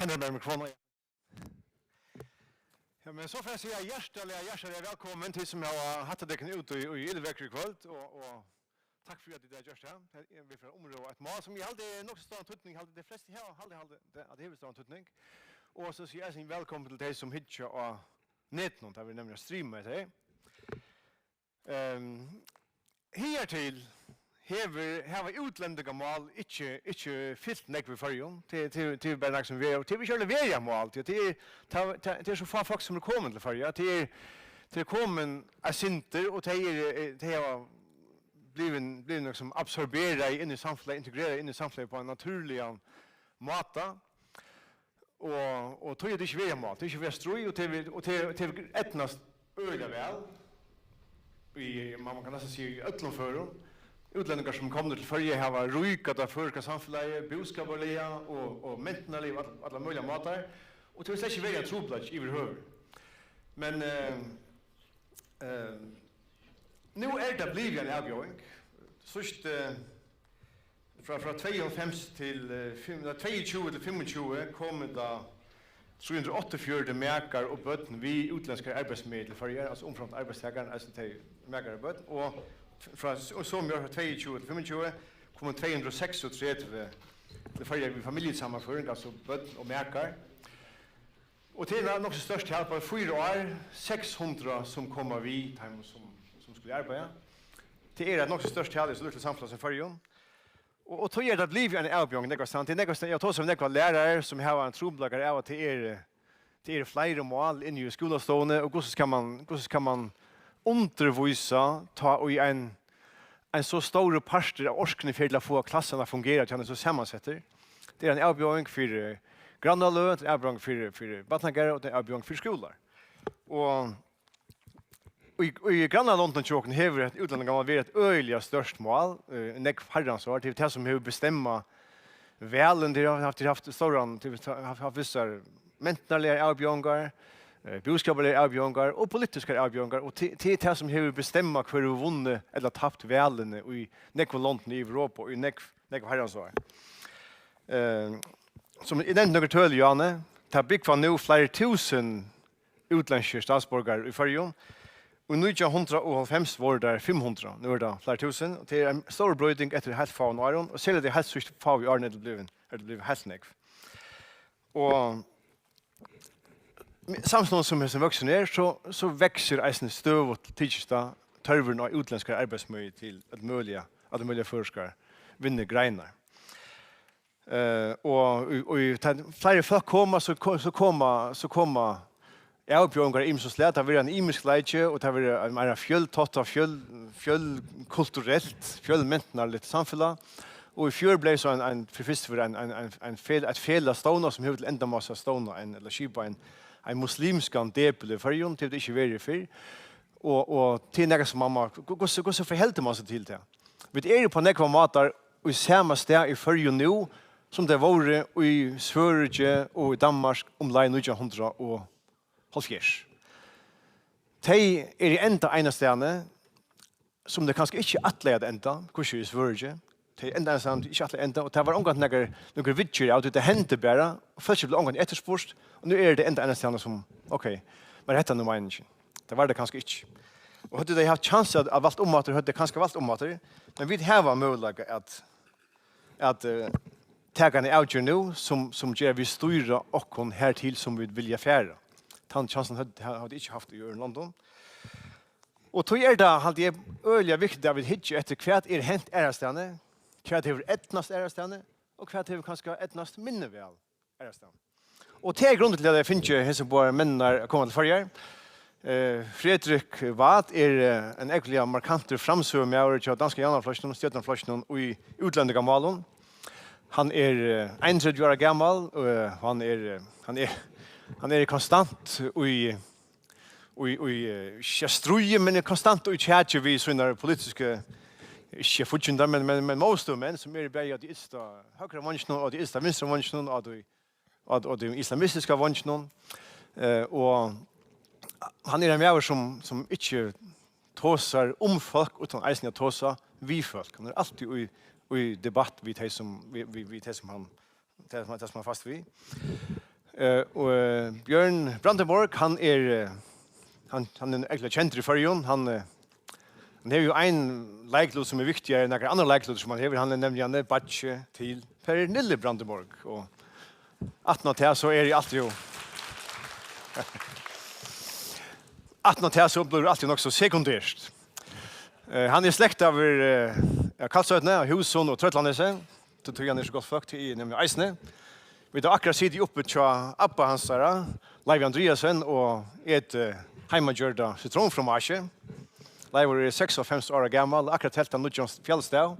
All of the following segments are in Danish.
Tänder med mikrofonen. Ja, men så får jeg sige hjertelig velkommen til som jeg har hatt dere ut i Ildvekker i kveld, og takk for at dere gjør det. Vi får områ et mål som jeg aldri nok så stor tøtning, de fleste her har aldri at det er stor tøtning. Og så sier jeg sin velkommen til de som hitcher og nettene, der vi nemlig streamer til. Hertil har utländiga mål inte fyllt nek vid förrjun till bara något som vi är till vi kör levererar mål till det är så få folk som kommer till förrjun till kommer asinter och det har blivit något som absorberar in i samhället integrerar in i samhället på en naturlig måte och tror det inte vi mål det är inte vi stroj och till etnast öliga väl man kan nästan se öllum förum utlänningar som kommer till Sverige har rykat av förka samhället, boskaparliga och mentnaliv alla möjliga matar. Och det är inte välja troplats i överhuvud. Men nu det blivit en avgång. Först från 25 till 22 till 25 kommer det 384 mäkar och bötten vi utländska arbetsmedel för alltså omframt arbetstagaren alltså till mäkar och bötten och från som gör 22 till 25 kommer 236 det följer vi familjesammanföring alltså bötten och mäkar. Och till är nog så störst hjälp på 4 år 600 som kommer vi hem som skulle arbeta. Det är nog så störst hjälp så lite samfällas som förr. Och då är det att liv en avbjörning det går sant. Det går jag tar som det lärare som har en troblagare av till flera mål in i skolastående och hur kan man undervisa ta och i en så stor parster av orskene för att få klassen att fungera till så sammansätter. Det är en avbjörning för grannalö, det är en avbjörning för barnagare och det är en avbjörning för skolor. Och i grannalönden tjocken har ett utlänningar har varit ett öjliga störst mål, nek herransvar till det som har bestämma välen det har haft stora har vissa mentala avbjörningar boskapliga avbjörningar och politiska avbjörningar och till det som har bestämma hur vi vunnit eller tappt välen i nekvalonten i Europa och i nek herransvar. Som i den några töl Janne tar big för nu flera tusen utländska statsborgare i förrjun. Och nu är 195 var där 500 nu är det flera tusen och det är en stor bröding efter helt fan och och ser det helt så får vi är det blivit helt nek. Och samtidigt som det växer ner så växer eisen stöv och tidssta törvern och utländska arbetsmöjligheter till att möjliga forskare vinner grenar. Och flera folk kommer så komma avbjörningar imsoslätt har varit en imisk leitje och det har varit en fjöldtotta fjöldkulturellt fjöldmentnarligt samfälla och i fjör blev så en förfist för ett fel stona som huvud ända massa stona eller skipa en muslimsk depel för ju till det inte vara för och till några som mamma går så förhållde man sig till det. Vi är på några matar och samma ställe i för ju nu som det var i Sverige och i Danmark line 1900 och halvfjärs. Det är enda ena stället som det kanske inte atlägade ända, kanske i Sverige. Det är enda samt inte atlägade ända och det var omgått några vidger av det hände bara och först blev omgått efterspurst och nu är det enda stället som okej, men detta nu menar inte. Det var det kanske inte. Och hade de haft chans att valt om att det hade kanske valt om att men vi har möjlighet att ta en outgör nu som ger vi styra och hon här till som vi vill färra. Den chansen hade inte haft i London. Och då är det hade jag öliga viktigt att vi hittar efter kvart hänt ärastane, kvart över etnast ärastane och kvart över kanske etnast minne väl ärastane. Och det är grunden till att jag finns ju hälsa på männar kommer till förr. Fredrik Watt är en äckliga markant framsöv med av danska janaflashen och stjärnaflashen och i utländiga malon. Han är 31 år gammal och han är konstant i struje men är konstant i chatje vi såna politiska chefutjundar men most of men som är bättre att ista högra vänstern och det ista vänstra vänstern och det islamistiska vänstern och han är en människa som inte tosar folk utan eisen att tosa vi folk. Han är alltid i debatt vid det som han fast vid. Og Bjørn Brandenborg, han en egentlig kjent i førjen. Han har jo en leiklod som viktigere enn andre leiklod som han har. Han nemlig en badge til Pernille Brandenborg. Og 18 til så det alltid jo 18 til så blir det alltid nok så sekundært. Han slekt av Kalsøytene, Husson og Trøtlandese. Det tror han så godt folk til nemlig Eisne. Vi har akkurat sittet oppe til Abba hans der, Leiv Andreasen, og heimagjørda citronfromasje. Leiv var 56 år gammel, akkurat helt av Nudjons fjellstad.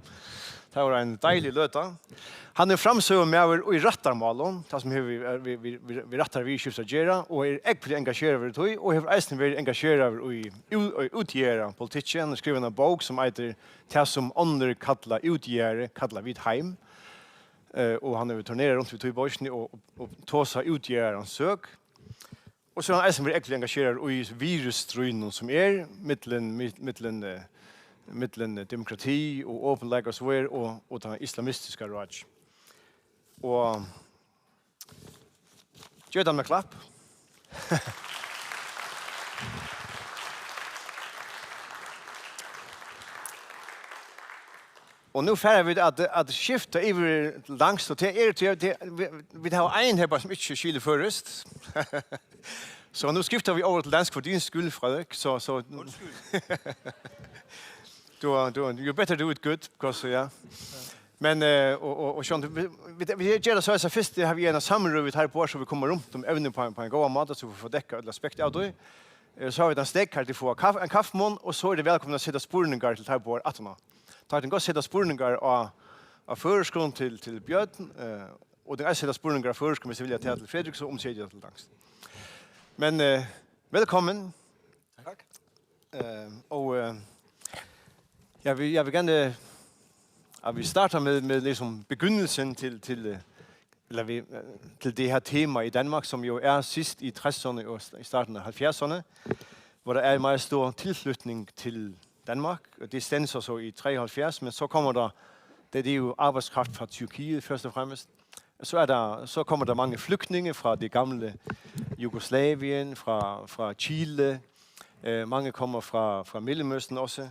Det var en deilig løta. Han framsøver med i rattarmalen, det som vi rattar vi skiftet gjøre, og egentlig engasjerer over det, og har eisen vært engasjerer i utgjøre politikken. Han skriver en bok som heter «Det som andre kallar utgjøre, kallar vid heim». Og han turnerer rundt vid Bosnien og tåsa utgjøre hans søk. Og så har han eisen vært egentlig engasjerer i virusstrøynen som mittlen demokrati og åpenlegg og så og den islamistiske råd. Og gjør den med klapp. Og nu færger vi at skifte iver langst, og vi har en her som ikke skiller først. Så nu skifter vi over til dansk for din skyld, Frederik. Så you better do it good, because yeah. Men og Sean, vi gjør det så først har vi en sammenrøv her på så vi kommer rundt om evnen på en god måte, så vi får dekka et aspekt av det. Så har vi den stek her til å få en kaffemån, og så det velkommen å sette spurninger til her på 18. Ta den godt sette spurninger av førskolen til Bjørn, og den sette spurninger av førskolen hvis vi vil til Fredrik, så omsider jeg til Dangst. Men velkommen. Takk. Og jeg vil gerne at vi starter med liksom begynnelsen til det her tema i Danmark, som jo sidst i 60'erne og i starten af 70'erne, hvor der en meget stor tilflytning til Danmark, og det stænser så i 73, men så kommer der, det er jo arbejdskraft fra Tyrkiet først og fremmest, så kommer der mange flygtninge fra det gamle Jugoslavien, fra Chile, mange kommer fra Mellemøsten også,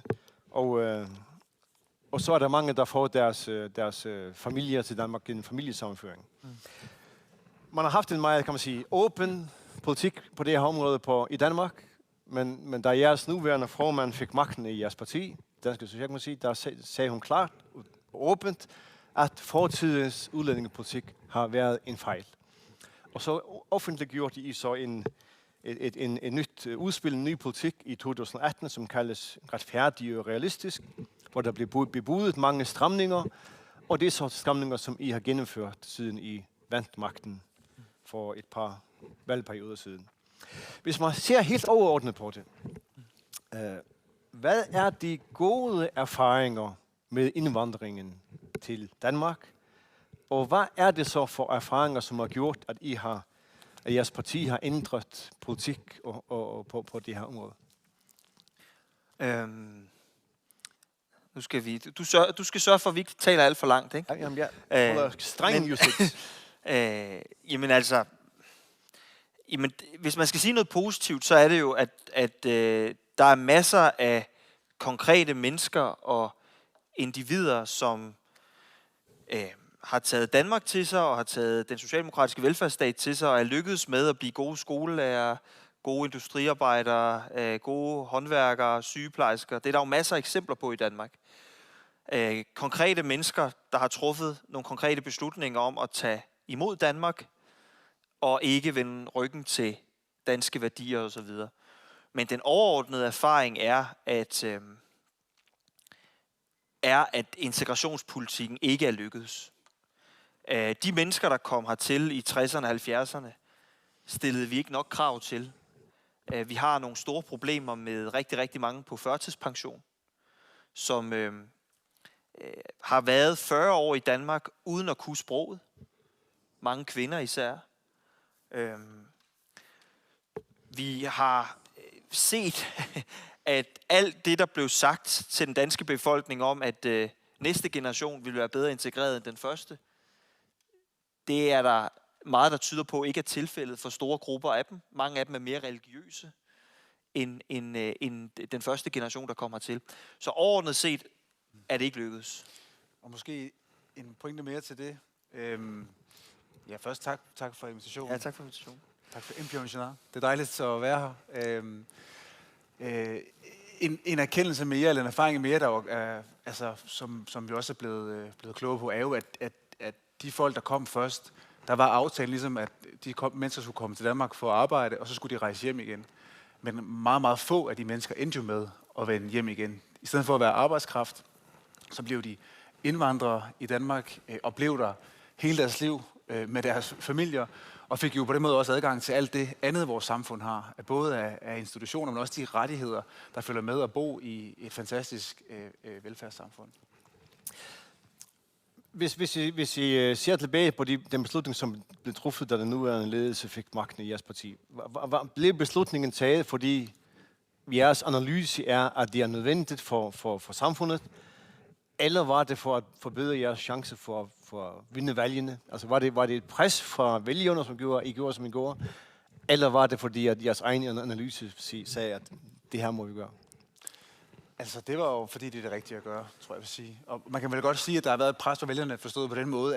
og så der mange, der får deres familier til Danmark gennem familiesammenføring. Man har haft en meget, kan man sige, åben politik på det her område i Danmark, men da jeres nuværende formand fik magten i jeres parti, Danske Socialdemokrati, der sagde hun klart og åbent, at fortidens udlændingepolitik har været en fejl. Og så offentliggjorde de så et nyt udspil, en ny politik i 2018, som kaldes retfærdig og realistisk, hvor der blev bebudet mange stramninger, og det er så stramninger, som I har gennemført siden I vandt magten for et par valgperioder siden. Hvis man ser helt overordnet på det, hvad er de gode erfaringer med indvandringen til Danmark, og hvad er det så for erfaringer, som har gjort, at at jeres parti har ændret politik på det her område? Nu skal vi. Du skal sørge for, at vi ikke taler alt for langt, ikke? Jamen, jeg holder streng justit. Jamen altså, hvis man skal sige noget positivt, så er det jo, at der er masser af konkrete mennesker og individer, som har taget Danmark til sig og har taget den socialdemokratiske velfærdsstat til sig og er lykkedes med at blive gode skolelærer, gode industriarbejdere, gode håndværkere, sygeplejersker. Det er der jo masser af eksempler på i Danmark. Konkrete mennesker, der har truffet nogle konkrete beslutninger om at tage imod Danmark og ikke vende ryggen til danske værdier osv. Men den overordnede erfaring er, at integrationspolitikken ikke er lykkedes. De mennesker, der kom hertil i 60'erne og 70'erne, stillede vi ikke nok krav til. Vi har nogle store problemer med rigtig, rigtig mange på førtidspension, som har været 40 år i Danmark uden at kunne sproget. Mange kvinder især. Vi har set, at alt det, der blev sagt til den danske befolkning om, at næste generation ville være bedre integreret end den første, det er der meget, der tyder på, ikke er tilfældet for store grupper af dem. Mange af dem er mere religiøse end den første generation, der kommer til. Så overordnet set er det ikke lykkedes. Og måske en pointe mere til det. Ja, først tak for invitationen. Ja, tak for invitationen. Tak for invitationen. Det er dejligt at være her. En erkendelse mere, eller en erfaring mere, der er, altså, som vi også er blevet kloge på, er jo, at de folk, der kom først, der var aftalen ligesom, at de mennesker skulle komme til Danmark for at arbejde, og så skulle de rejse hjem igen. Men meget, meget få af de mennesker endte jo med at vende hjem igen. I stedet for at være arbejdskraft, så blev de indvandrere i Danmark og blev der hele deres liv med deres familier, og fik jo på den måde også adgang til alt det andet, vores samfund har, både af institutioner, men også de rettigheder, der følger med at bo i et fantastisk velfærdssamfund. Hvis I ser tilbage på den beslutning, som blev truffet, da den nuværende ledelse fik magten i jeres parti, blev beslutningen taget, fordi jeres analyse er, at det er nødvendigt for samfundet, eller var det for at forbedre jeres chance for at vinde valgene? Altså var det et pres fra vælgerne, som I gjorde, som I gjorde? Eller var det fordi, at jeres egen analyse sagde, at det her må vi gøre? Altså, det var jo fordi, det er det rigtige at gøre, tror jeg vil sige. Og man kan vel godt sige, at der har været et pres fra vælgerne, forstået på den måde,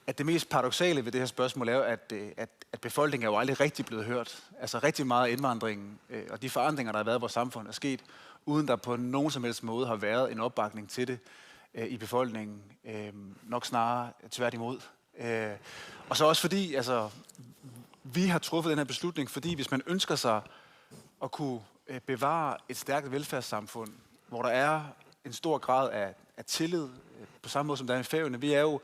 at det mest paradoksale ved det her spørgsmål er jo, at befolkningen er jo aldrig rigtig blevet hørt. Altså rigtig meget indvandringen og de forandringer, der har været i vores samfund, er sket, uden der på nogen som helst måde har været en opbakning til det i befolkningen. Nok snarere tværtimod. Og så også fordi, altså, vi har truffet den her beslutning, fordi hvis man ønsker sig at kunne bevare et stærkt velfærdssamfund, hvor der er en stor grad af tillid, på samme måde som der er i Færøerne. Vi er jo,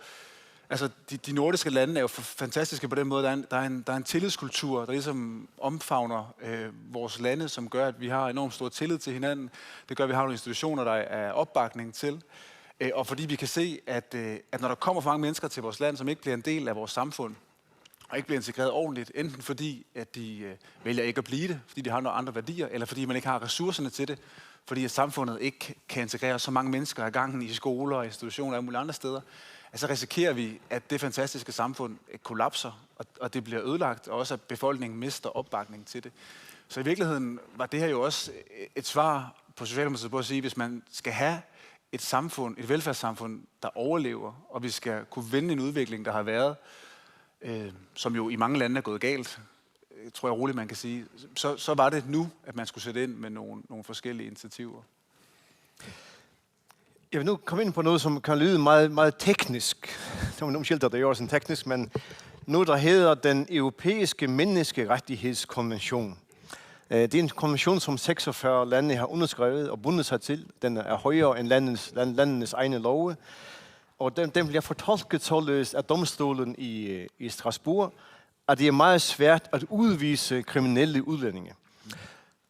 altså de nordiske lande er jo fantastiske på den måde. Der er en tillidskultur, der ligesom omfavner vores lande, som gør, at vi har enormt stor tillid til hinanden. Det gør, at vi har nogle institutioner, der er opbakning til. Og fordi vi kan se, at når der kommer for mange mennesker til vores land, som ikke bliver en del af vores samfund, og ikke bliver integreret ordentligt, enten fordi, at de vælger ikke at blive det, fordi de har nogle andre værdier, eller fordi man ikke har ressourcerne til det, fordi at samfundet ikke kan integrere så mange mennesker ad gangen i skoler og institutioner og alle mulige andre steder, så risikerer vi, at det fantastiske samfund kollapser, og det bliver ødelagt, og også at befolkningen mister opbakning til det. Så i virkeligheden var det her jo også et svar på Socialdemokratiet på at sige, hvis man skal have et samfund, et velfærdssamfund, der overlever, og vi skal kunne vende en udvikling, der har været, som jo i mange lande er gået galt, tror jeg roligt, man kan sige, så var det nu, at man skulle sætte ind med nogle forskellige initiativer. Jeg vil nu komme ind på noget, som kan lyde meget, meget teknisk. Det er nogle skilter, der er også teknisk, men noget, der hedder den europæiske menneskerettighedskonvention. Det er en konvention, som 46 lande har underskrevet og bundet sig til. Den er højere end landenes egne love. Og den bliver fortolket således af domstolen i Strasbourg, at det er meget svært at udvise kriminelle udlændinge.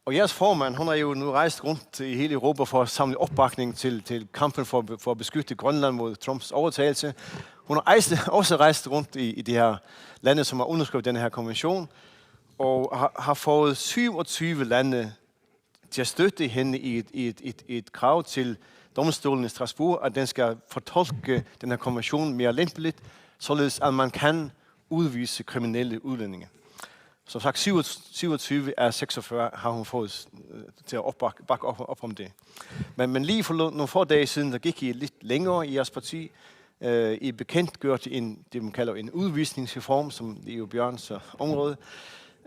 Og jeres formand, hun har jo nu rejst rundt i hele Europa for at samle opbakning til kampen for at beskytte Grønland mod Trumps overtagelse. Hun har også rejst rundt i de her lande, som har underskrevet denne her konvention, og har fået 27 lande til at støtte hende i et krav til domstolen i Strasbourg, at den skal fortolke den her konvention mere lempeligt, således at man kan udvise kriminelle udlændinge. Som sagt, 27 af 46 har hun fået til at bakke op om det. Men lige for nogle få dage siden, der gik I lidt længere i jeres parti. I bekendtgjort det, man kalder en udvisningsreform, som det er jo Bjørns område,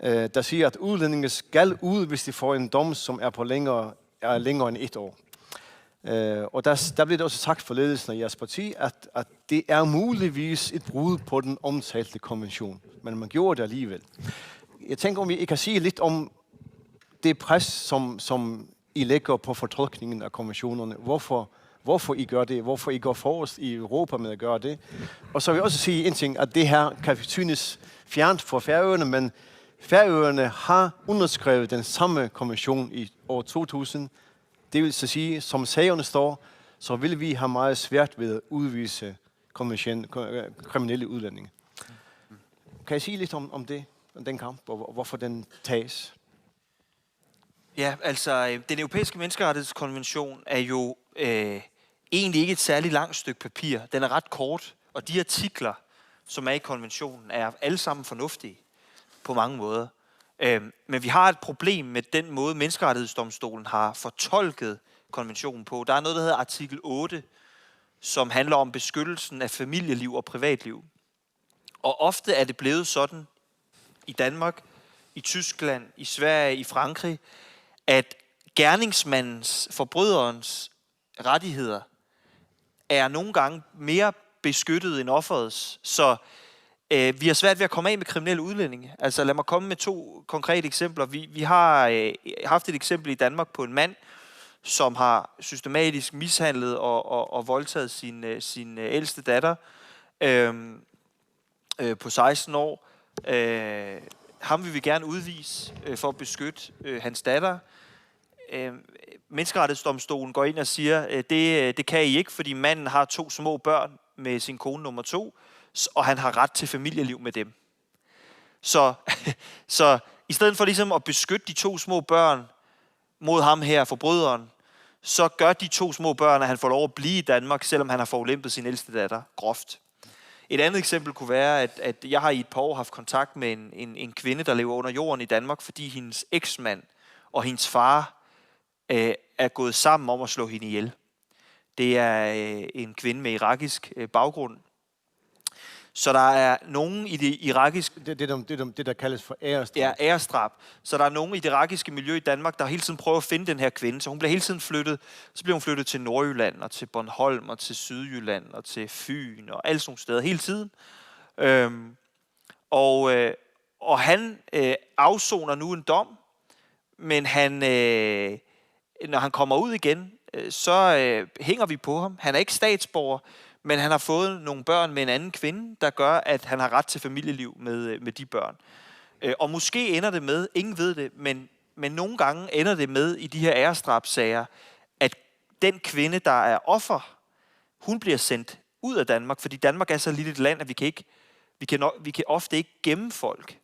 der siger, at udlændinge skal ud, hvis de får en dom, som er længere end 1 år. Og der blev det også sagt for ledelsen af jeres parti, at det er muligvis et brud på den omtalte konvention. Men man gjorde det alligevel. Jeg tænker, om I kan sige lidt om det pres, som I lægger på fortolkningen af konventionerne. Hvorfor I gør det? Hvorfor I går forrest i Europa med at gøre det? Og så vil jeg også sige en ting, at det her kan synes fjernt for Færøerne, men Færøerne har underskrevet den samme konvention i år 2000. Det vil så sige, som sagerne står, så vil vi have meget svært ved at udvise kriminelle udlændinge. Kan I sige lidt om det, om den kamp, og hvorfor den tages? Ja, altså, den europæiske menneskerettighedskonvention er jo egentlig ikke et særligt langt stykke papir. Den er ret kort, og de artikler, som er i konventionen, er alle sammen fornuftige på mange måder. Men vi har et problem med den måde, Menneskerettighedsdomstolen har fortolket konventionen på. Der er noget, der hedder artikel 8, som handler om beskyttelsen af familieliv og privatliv. Og ofte er det blevet sådan i Danmark, i Tyskland, i Sverige, i Frankrig, at gerningsmandens, forbryderens rettigheder er nogle gange mere beskyttet end offerets. Så vi har svært ved at komme af med kriminelle udlændinge. Altså lad mig komme med 2 konkrete eksempler. Vi har haft et eksempel i Danmark på en mand, som har systematisk mishandlet og voldtaget sin ældste datter på 16 år. Ham vil vi gerne udvise for at beskytte hans datter. Menneskerettighedsdomstolen går ind og siger, det kan I ikke, fordi manden har 2 små børn med sin kone nummer 2, og han har ret til familieliv med dem. Så i stedet for ligesom at beskytte de 2 små børn mod ham her, forbryderen, så gør de 2 små børn, at han får lov at blive i Danmark, selvom han har forulempet sin ældste datter groft. Et andet eksempel kunne være, at jeg har i et par år haft kontakt med en kvinde, der lever under jorden i Danmark, fordi hendes eksmand og hendes far er gået sammen om at slå hende ihjel. Det er en kvinde med irakisk baggrund. Så der er nogen i det irakiske... Det der kaldes for æresdrab. Ja, æresdrab. Så der er nogen i det irakiske miljø i Danmark, der hele tiden prøver at finde den her kvinde. Så hun bliver hele tiden flyttet. Så bliver hun flyttet til Nordjylland, og til Bornholm, og til Sydjylland, og til Fyn, og alle sådan nogle steder hele tiden. Og han afsoner nu en dom, men når han kommer ud igen, så hænger vi på ham. Han er ikke statsborger, men han har fået nogle børn med en anden kvinde, der gør, at han har ret til familieliv med de børn. Og måske ender det med, ingen ved det, men nogle gange ender det med i de her æresdrabssager, at den kvinde, der er offer, hun bliver sendt ud af Danmark, fordi Danmark er så lille et land, at vi kan ofte ikke gemme folk.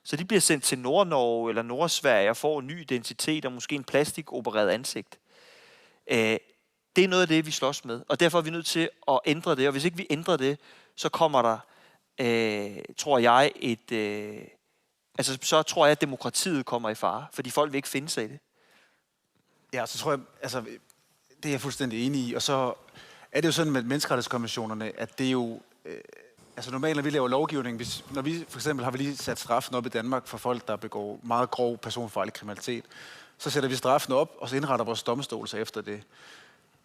Så de bliver sendt til Nord-Norge eller Nordsverige og får en ny identitet og måske en plastikopereret ansigt. Det er noget af det, vi slås med, og derfor er vi nødt til at ændre det. Og hvis ikke vi ændrer det, så kommer der, tror jeg, så tror jeg, at demokratiet kommer i fare, fordi folk vil ikke finde sig i det. Ja, så tror jeg, altså, det er jeg fuldstændig enig i. Og så er det jo sådan med menneskerettighedskonventionerne, at det er jo... Altså normalt, når vi laver lovgivning, når vi for eksempel har vi lige sat straffen op i Danmark for folk, der begår meget grov personfarlig kriminalitet, så sætter vi straffen op, og så indretter vores domstol sig efter det.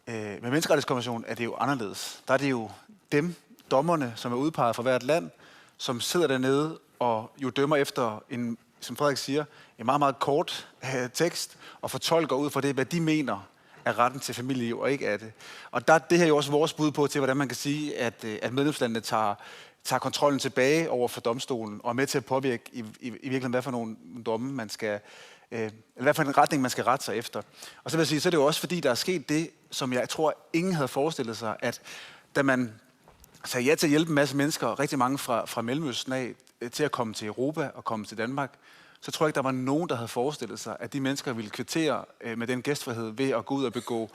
Med menneskerettighedskonventionen er det jo anderledes. Der er det jo dem, dommerne, som er udpeget fra hvert land, som sidder dernede og jo dømmer efter en, som Frederik siger, en meget, meget kort tekst, og fortolker ud fra det, hvad de mener er retten til familieliv, og ikke af det. Og der er det her jo også vores bud på til, hvordan man kan sige, at medlemslandene tager kontrollen tilbage over for domstolen, og er med til at påvirke i virkeligheden, hvad for nogle domme man skal, eller hvad for en retning man skal rette sig efter. Og så vil jeg sige, så er det jo også fordi, der er sket det, som jeg tror, ingen havde forestillet sig, at da man sagde ja til at hjælpe en masse mennesker, rigtig mange fra Mellemøsten af, til at komme til Europa og komme til Danmark, så tror jeg ikke, der var nogen, der havde forestillet sig, at de mennesker ville kvittere med den gæstfrihed ved at gå ud og begå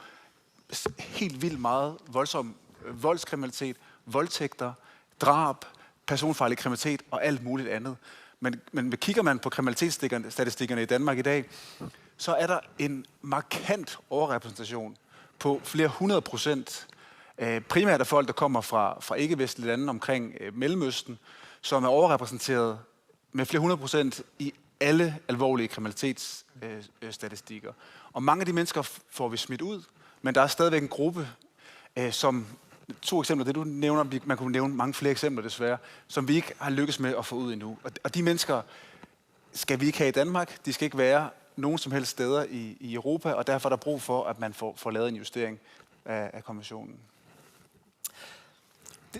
helt vildt meget voldsom voldskriminalitet, voldtægter, drab, personfarlig kriminalitet og alt muligt andet. Men kigger man på kriminalitetsstatistikkerne i Danmark i dag, så er der en markant overrepræsentation på flere 100%. Primært af folk, der kommer fra ikke-vestlige lande omkring Mellemøsten, som er overrepræsenteret med flere 100% i alle alvorlige kriminalitetsstatistikker. Og mange af de mennesker får vi smidt ud, men der er stadigvæk en gruppe, som 2 eksempler, det du nævner, man kunne nævne mange flere eksempler desværre, som vi ikke har lykkes med at få ud endnu. Og de mennesker skal vi ikke have i Danmark. De skal ikke være nogen som helst steder i Europa, og derfor er der brug for, at man får lavet en justering af konventionen.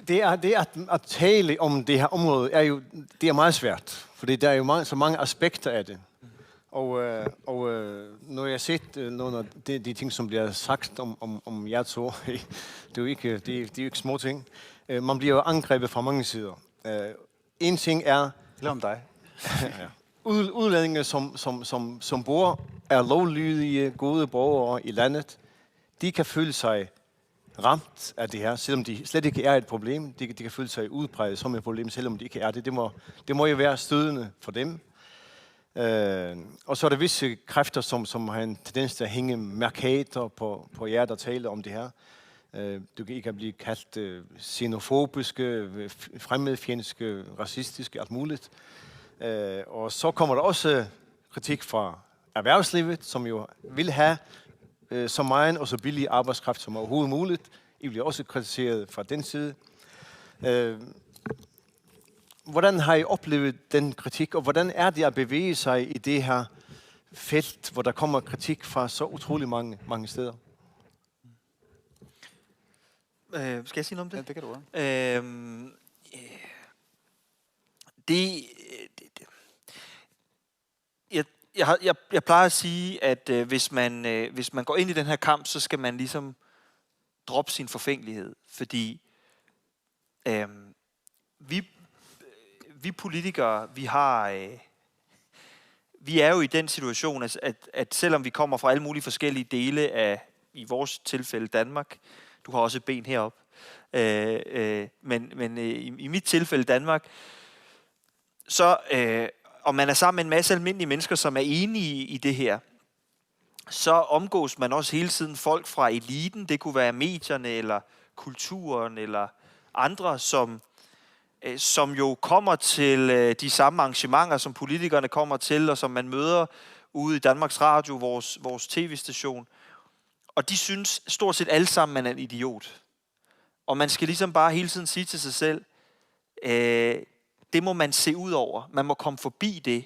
Det at tale om det her område, det er meget svært, fordi der er jo så mange aspekter af det. Og når jeg har set nogle af de ting, som bliver sagt om jer to, det er jo ikke små ting. Man bliver jo angrebet fra mange sider. En ting er... Eller om dig. Ja. Udlændinge, som bor, er lovlydige, gode borgere i landet, de kan føle sig ramt af det her, selvom de slet ikke er et problem. De kan føle sig udpræget som et problem, selvom de ikke er det. Det må jo være stødende for dem. Og så er der visse kræfter, som har en tendens til at hænge markater på jer, der taler om det her. Du kan ikke blive kaldt xenofobiske, fremmedfjendske, racistiske, alt muligt. Og så kommer der også kritik fra erhvervslivet, som jo vil have så meget og så billig arbejdskraft som overhovedet muligt. I bliver også kritiseret fra den side. Hvordan har I oplevet den kritik, og hvordan er det at bevæge sig i det her felt, hvor der kommer kritik fra så utrolig mange steder? Skal jeg sige noget om det? Ja, det kan du gøre. Jeg plejer at sige, at hvis man går ind i den her kamp, så skal man ligesom droppe sin forfængelighed, fordi vi politikere, vi er jo i den situation, at selvom vi kommer fra alle mulige forskellige dele af, i vores tilfælde Danmark, du har også et ben herop, men i mit tilfælde Danmark, så og man er sammen med en masse almindelige mennesker, som er enige i det her, så omgås man også hele tiden folk fra eliten. Det kunne være medierne, eller kulturen, eller andre, som jo kommer til de samme arrangementer, som politikerne kommer til, og som man møder ude i Danmarks Radio, vores tv-station. Og de synes stort set alle sammen, man er en idiot. Og man skal ligesom bare hele tiden sige til sig selv, det må man se ud over. Man må komme forbi det.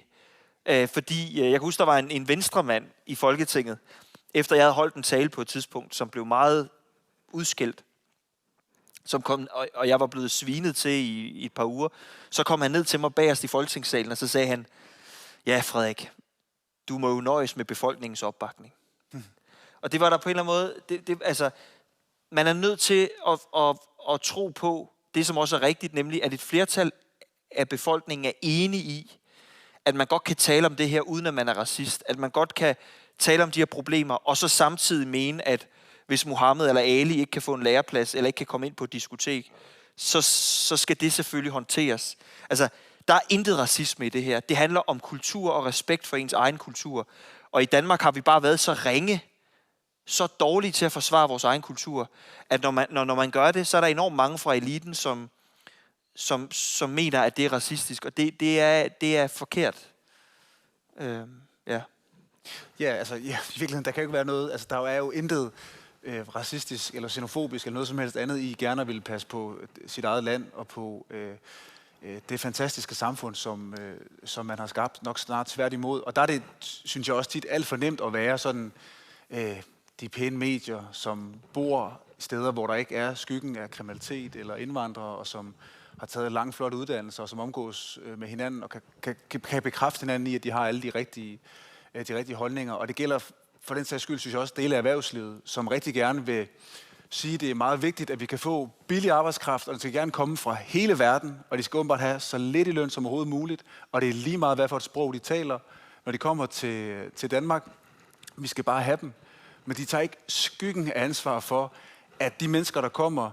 Fordi jeg kan huske, der var en venstremand i Folketinget, efter jeg havde holdt en tale på et tidspunkt, som blev meget udskældt, som kom, og jeg var blevet svinet til i et par uger. Så kom han ned til mig bagerst i Folketingssalen, og så sagde han, ja Frederik, du må jo nøjes med befolkningens opbakning. Og det var der på en eller anden måde, altså, man er nødt til at tro på det, som også er rigtigt, nemlig at et flertal af befolkningen er enige i, at man godt kan tale om det her, uden at man er racist. At man godt kan tale om de her problemer, og så samtidig mene, at hvis Mohammed eller Ali ikke kan få en læreplads, eller ikke kan komme ind på et diskotek, så skal det selvfølgelig håndteres. Altså, der er intet racisme i det her. Det handler om kultur og respekt for ens egen kultur. Og i Danmark har vi bare været så ringe, så dårlige til at forsvare vores egen kultur, at når man gør det, så er der enormt mange fra eliten, som mener, at det er racistisk, og det er forkert. Ja. Ja, altså, i virkeligheden, der kan jo ikke være noget, altså, der er jo intet racistisk eller xenofobisk eller noget som helst andet, I gerne vil passe på sit eget land og på det fantastiske samfund, som man har skabt, nok snart tværtimod. Og der er det, synes jeg også tit, alt for nemt at være sådan de pæne medier, som bor steder, hvor der ikke er skyggen af kriminalitet eller indvandrere, og som har taget lange, flotte uddannelser, og som omgås med hinanden og kan bekræfte hinanden i, at de har alle de rigtige holdninger. Og det gælder for den sags skyld, synes jeg også, dele af erhvervslivet, som rigtig gerne vil sige, at det er meget vigtigt, at vi kan få billig arbejdskraft, og det skal gerne komme fra hele verden, og de skal åbenbart have så lidt i løn som overhovedet muligt, og det er lige meget, hvad for et sprog de taler, når de kommer til Danmark. Vi skal bare have dem. Men de tager ikke skyggen af ansvar for, at de mennesker, der kommer,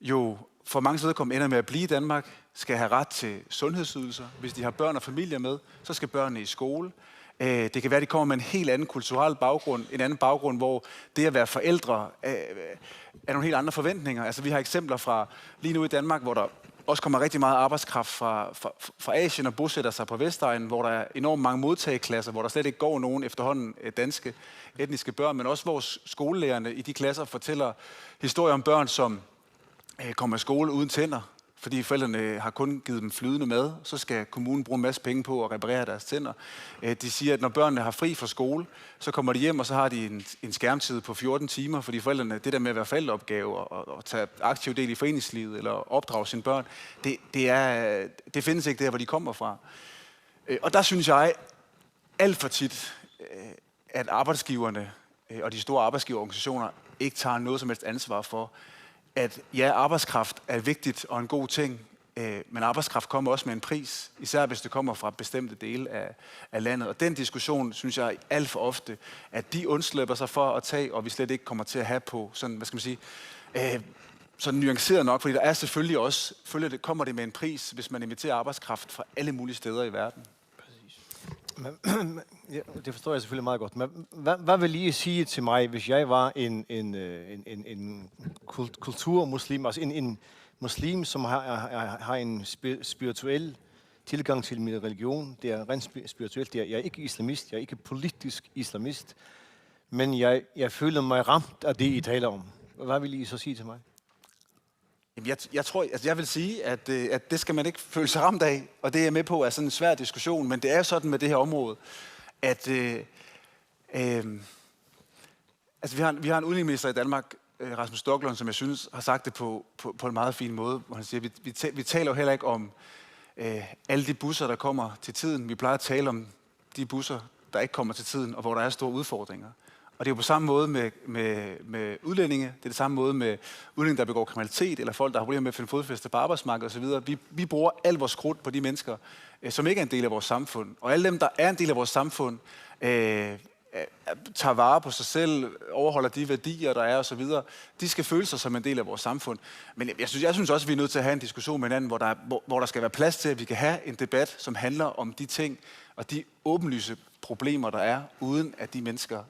jo for mange vedkommende ender med at blive i Danmark, skal have ret til sundhedsydelser. Hvis de har børn og familier med, så skal børnene i skole. Det kan være, at de kommer med en helt anden kulturel baggrund, en anden baggrund, hvor det at være forældre er nogle helt andre forventninger. Altså, vi har eksempler fra lige nu i Danmark, hvor der også kommer rigtig meget arbejdskraft fra Asien og bosætter sig på Vestegnen, hvor der er enormt mange modtageklasser, hvor der slet ikke går nogen efterhånden danske etniske børn, men også vores skolelærerne i de klasser fortæller historier om børn, som kommer i skole uden tænder, fordi forældrene har kun givet dem flydende mad, så skal kommunen bruge en masse penge på at reparere deres tænder. De siger, at når børnene har fri fra skole, så kommer de hjem, og så har de en skærmtid på 14 timer, fordi forældrene, det der med at være forældreopgave og tage aktiv del i foreningslivet eller opdrage sine børn, det findes ikke der, hvor de kommer fra. Og der synes jeg alt for tit, at arbejdsgiverne og de store arbejdsgiverorganisationer ikke tager noget som helst ansvar for, at ja, arbejdskraft er vigtigt og en god ting, men arbejdskraft kommer også med en pris, især hvis det kommer fra bestemte dele af landet. Og den diskussion, synes jeg alt for ofte, at de undslipper sig for at tage, og vi slet ikke kommer til at have på sådan, hvad skal man sige, så nuanceret nok, fordi der er selvfølgelig også, kommer det med en pris, hvis man inviterer arbejdskraft fra alle mulige steder i verden. Ja, det forstår jeg selvfølgelig meget godt. Men hvad vil I sige til mig, hvis jeg var en kulturmuslim, altså en muslim, som har en spirituel tilgang til min religion? Det er rent spirituelt. Jeg er ikke islamist, jeg er ikke politisk islamist, men jeg føler mig ramt af det, I taler om. Hvad vil I så sige til mig? Jamen, jeg vil sige, at det skal man ikke føle sig ramt af, og det er jeg med på er sådan en svær diskussion, men det er sådan med det her område, at altså vi har en udenrigsminister i Danmark, Rasmus Stoklund, som jeg synes har sagt det på en meget fin måde, hvor han siger, vi taler jo heller ikke om alle de busser, der kommer til tiden. Vi plejer at tale om de busser, der ikke kommer til tiden, og hvor der er store udfordringer. Og det er jo på samme måde med udlændinge, det er det samme måde med udlændinge, der begår kriminalitet, eller folk, der har problemer med at finde fodfæste på arbejdsmarkedet osv. Vi bruger al vores krudt på de mennesker, som ikke er en del af vores samfund. Og alle dem, der er en del af vores samfund, tager vare på sig selv, overholder de værdier, der er osv., de skal føle sig som en del af vores samfund. Men jeg synes også, at vi er nødt til at have en diskussion med hinanden, hvor der skal være plads til, at vi kan have en debat, som handler om de ting og de åbenlyse problemer, der er, uden at de mennesker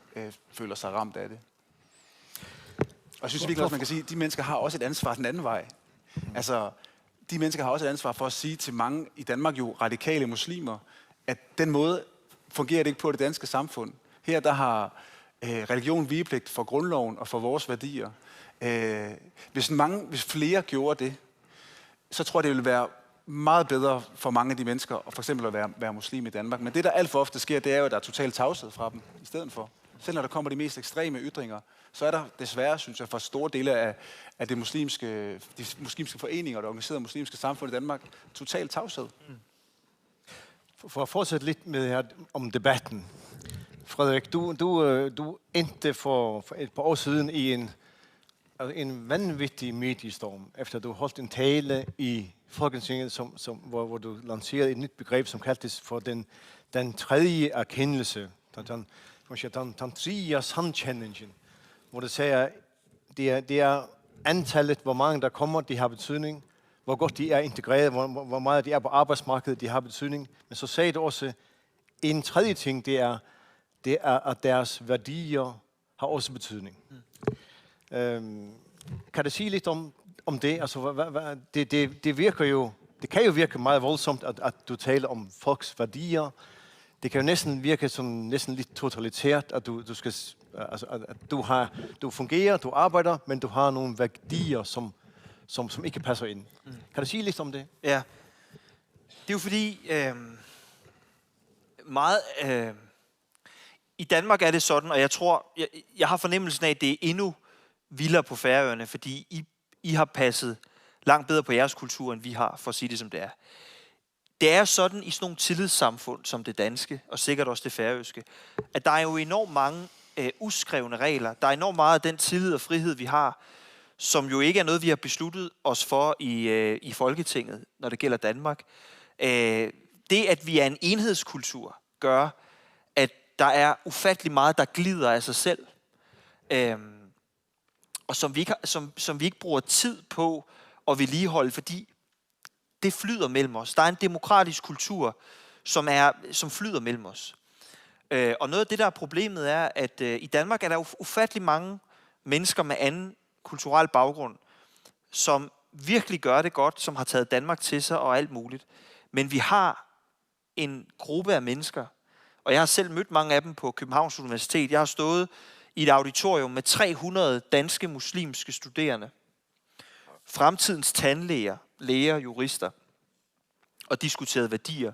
føler sig ramt af det. Og jeg synes virkelig også, man kan sige, at de mennesker har også et ansvar den anden vej. Altså, de mennesker har også et ansvar for at sige til mange i Danmark jo radikale muslimer, at den måde fungerer det ikke på det danske samfund. Her der har religion vigepligt for grundloven og for vores værdier. Hvis flere gjorde det, så tror jeg, det ville være meget bedre for mange af de mennesker, og for eksempel at være muslim i Danmark. Men det, der alt for ofte sker, det er jo, at der er total tavshed fra dem i stedet for. Selv når der kommer de mest ekstreme ytringer, så er der desværre, synes jeg, for store dele af de muslimske foreninger og det organiserede muslimske samfund i Danmark, total tavshed. For at fortsætte lidt med her om debatten. Frederik, du endte for et par år siden i en vanvittig mediestorm, efter du holdt en tale i Folketinget, hvor du lancerede et nyt begreb, som kaldtes for den tredje erkendelse, den tredje sandkendingen, hvor det sagde, det er antallet, hvor mange der kommer, de har betydning, hvor godt de er integreret, hvor meget de er på arbejdsmarkedet, de har betydning. Men så sagde du også, en tredje ting, det er, at deres værdier har også betydning. Kan du sige lidt om det? Altså, det virker jo, det kan jo virke meget voldsomt, at du taler om folks værdier. Det kan jo næsten virke som næsten lidt totalitært, at du skal, altså, at du fungerer, du arbejder, men du har nogle værdier, som ikke passer ind. Kan du sige lidt om det? Ja. Det er jo fordi, i Danmark er det sådan, og jeg tror, jeg har fornemmelsen af, at det er endnu vildere på Færøerne, fordi I har passet langt bedre på jeres kultur, end vi har, for at sige det som det er. Det er sådan i sådan nogle tillidssamfund, som det danske, og sikkert også det færøske, at der er jo enormt mange uskrevne regler. Der er enormt meget af den tillid og frihed, vi har, som jo ikke er noget, vi har besluttet os for i Folketinget, når det gælder Danmark. Det, at vi er en enhedskultur, gør, at der er ufattelig meget, der glider af sig selv. Og som vi ikke bruger tid på at vedligeholde, fordi det flyder mellem os. Der er en demokratisk kultur, som flyder mellem os. Og noget af det, der er problemet, er, at i Danmark er der ufattelig mange mennesker med anden kulturel baggrund, som virkelig gør det godt, som har taget Danmark til sig og alt muligt. Men vi har en gruppe af mennesker, og jeg har selv mødt mange af dem på Københavns Universitet. Jeg har stået i et auditorium med 300 danske muslimske studerende. Fremtidens tandlæger, læger, jurister. Og diskuteret værdier.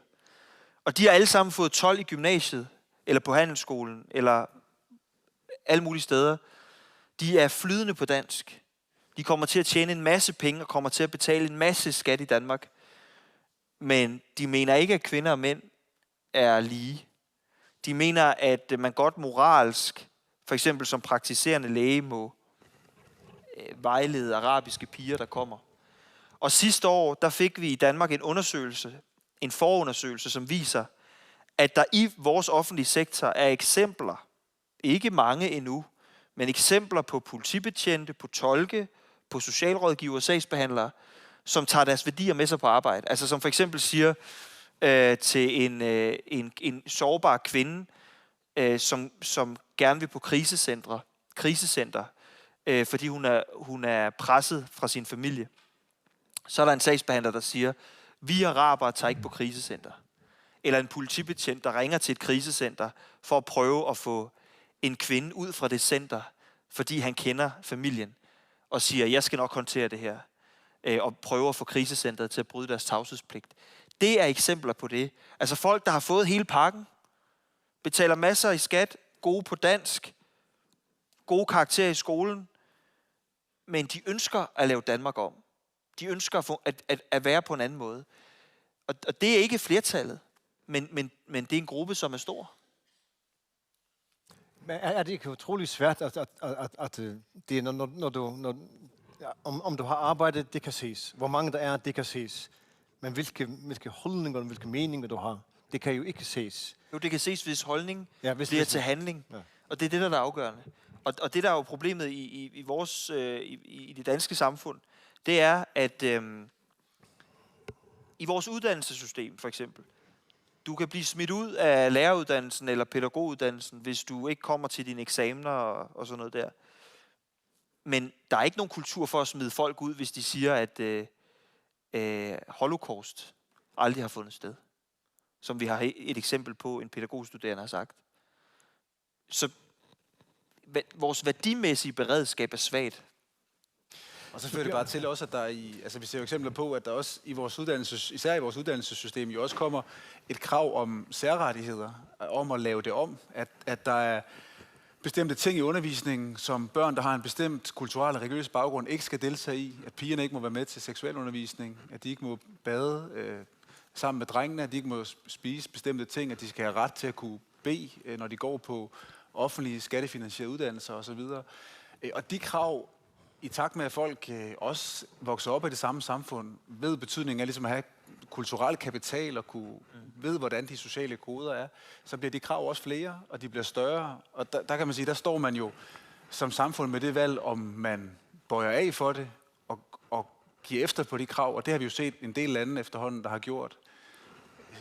Og de har alle sammen fået 12 i gymnasiet, eller på handelsskolen, eller alle mulige steder. De er flydende på dansk. De kommer til at tjene en masse penge, og kommer til at betale en masse skat i Danmark. Men de mener ikke, at kvinder og mænd er lige. De mener, at man godt moralsk, for eksempel som praktiserende læge, må vejlede arabiske piger, der kommer. Og sidste år, der fik vi i Danmark en forundersøgelse, som viser, at der i vores offentlige sektor er eksempler, ikke mange endnu, men eksempler på politibetjente, på tolke, på socialrådgiver og sagsbehandlere, som tager deres værdier med sig på arbejde. Altså som for eksempel siger til en sårbar kvinde, som gerne vil på krisecenter, fordi hun er presset fra sin familie. Så er der en sagsbehandler, der siger, vi arabere tager ikke på krisecenter. Eller en politibetjent, der ringer til et krisecenter for at prøve at få en kvinde ud fra det center, fordi han kender familien, og siger, jeg skal nok håndtere det her, og prøver at få krisecenteret til at bryde deres tavshedspligt. Det er eksempler på det. Altså folk, der har fået hele pakken, betaler masser i skat, gode på dansk, gode karakterer i skolen, men de ønsker at lave Danmark om. De ønsker at være på en anden måde. Og det er ikke flertallet, men det er en gruppe, som er stor. Men er det ikke utrolig svært, at det, om du har arbejdet, det kan ses. Hvor mange der er, det kan ses. Men hvilke holdninger og hvilke meninger du har, det kan jo ikke ses. Jo, det kan ses, hvis holdning bliver til handling. Ja. Og det er det, der er afgørende. Og det, der er jo problemet i det danske samfund, det er, at i vores uddannelsessystem, for eksempel, du kan blive smidt ud af læreruddannelsen eller pædagoguddannelsen, hvis du ikke kommer til dine eksamener og sådan noget der. Men der er ikke nogen kultur for at smide folk ud, hvis de siger, at holocaust aldrig har fundet sted. Som vi har et eksempel på, en pædagogstuderende har sagt. Så vores værdimæssige beredskab er svagt. Og så fører det bare til også, at der vi ser jo eksempler på, at der også især i vores uddannelsessystem jo også kommer et krav om særrettigheder, om at lave det om. At der er bestemte ting i undervisningen, som børn, der har en bestemt kulturel og religiøs baggrund, ikke skal deltage i. At pigerne ikke må være med til seksualundervisning, at de ikke må bade sammen med drengene, at de ikke må spise bestemte ting, at de skal have ret til at kunne bede, når de går på offentlige skattefinansierede uddannelser osv. Og de krav, i takt med, at folk også vokser op i det samme samfund, ved betydningen af ligesom at have kulturel kapital og ved, hvordan de sociale koder er, så bliver de krav også flere, og de bliver større. Og der kan man sige, der står man jo som samfund med det valg, om man bøjer af for det og giver efter på de krav. Og det har vi jo set en del lande efterhånden, der har gjort.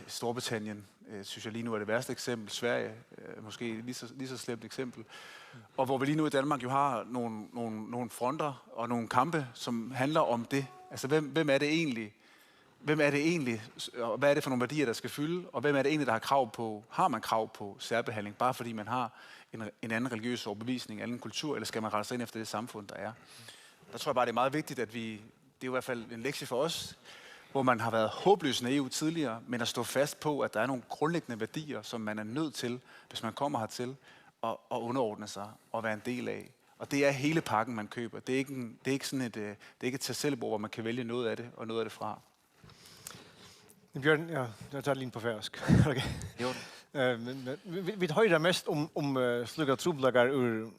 Storbritannien, synes jeg lige nu er det værste eksempel. Sverige, måske lige så slemt eksempel. Og hvor vi lige nu i Danmark jo har nogle fronter og nogle kampe, som handler om det. Altså, hvem er det egentlig? Hvem er det egentlig? Og hvad er det for nogle værdier, der skal fylde? Og hvem er det egentlig, der har man krav på særbehandling, bare fordi man har en anden religiøs overbevisning, en anden kultur, eller skal man rette sig ind efter det samfund, der er? Der tror jeg bare, det er meget vigtigt, at det er i hvert fald en lektie for os, hvor man har været håbløs naiv tidligere, men at stå fast på, at der er nogle grundlæggende værdier, som man er nødt til, hvis man kommer hertil, at underordne sig og være en del af. Og det er hele pakken, man køber. Det er ikke sådan et tag-selv-bord, hvor man kan vælge noget af det og noget af det fra. Bjørn, jeg tager lige på færøsk. Okay. Vi hører mest om slugga trublagar ur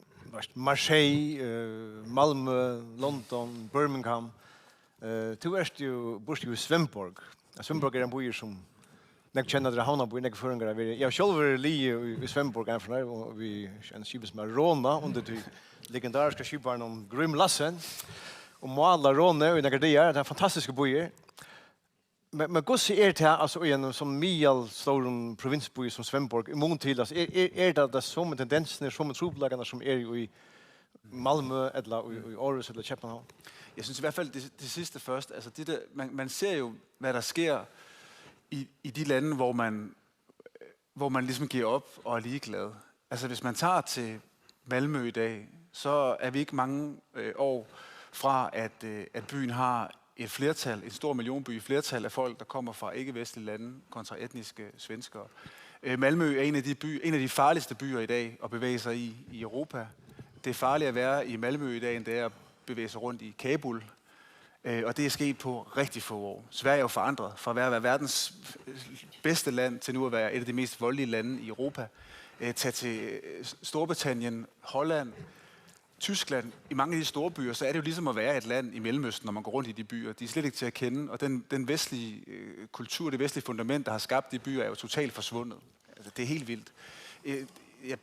Marseille, Malmö, London, Birmingham. Du bor jo i Svendborg. Svendborg er en byer som jeg kjenner dere havnabor, jeg føringer. Jeg har selv vært i Svendborg og vi kjenner skipet som er Råna, under de legendariske skipene om Grim Lassen. Og Måla Råne og Negardier, det er fantastiske byer. Men hvordan er det altså i en som stor provinsby som Svendborg, i mån til, altså, det samme tendensene, samme troplagene som er jo i Malmö, eller i Aarhus, eller København? Jeg synes i hvert fald det sidste først. Altså man ser jo, hvad der sker i de lande, hvor man ligesom giver op og er ligeglad. Altså hvis man tager til Malmø i dag, så er vi ikke mange år fra, at byen har et flertal, en stor millionby, flertal af folk, der kommer fra ikke-vestlige lande kontra etniske svenskere. Malmø er en af de farligste byer i dag at bevæge sig i Europa. Det er farligt at være i Malmø i dag, end det er at bevæge sig rundt i Kabul. Og det er sket på rigtig få år. Sverige er jo forandret fra at være verdens bedste land til nu at være et af de mest voldelige lande i Europa. Tag til Storbritannien, Holland, Tyskland. I mange af de store byer, så er det jo ligesom at være et land i Mellemøsten, når man går rundt i de byer. De er slet ikke til at kende, og den vestlige kultur, det vestlige fundament, der har skabt de byer, er jo totalt forsvundet. Altså, det er helt vildt.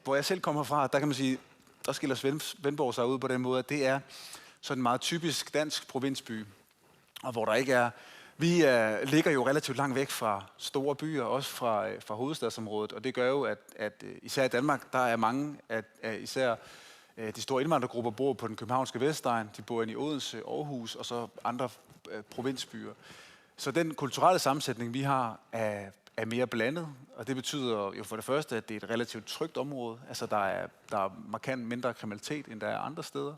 Hvor jeg selv kommer fra, der kan man sige, der skiller Svendborg sig ud på den måde, at det er sådan en meget typisk dansk provinsby, og hvor der ikke er... Vi ligger jo relativt langt væk fra store byer, også fra hovedstadsområdet, og det gør jo, at især i Danmark, der er mange af især de store indvandrergrupper bor på den københavnske Vestegn, de bor inde i Odense, Aarhus og så andre provinsbyer. Så den kulturelle sammensætning, vi har, er mere blandet, og det betyder jo for det første, at det er et relativt trygt område. Altså der er markant mindre kriminalitet, end der er andre steder.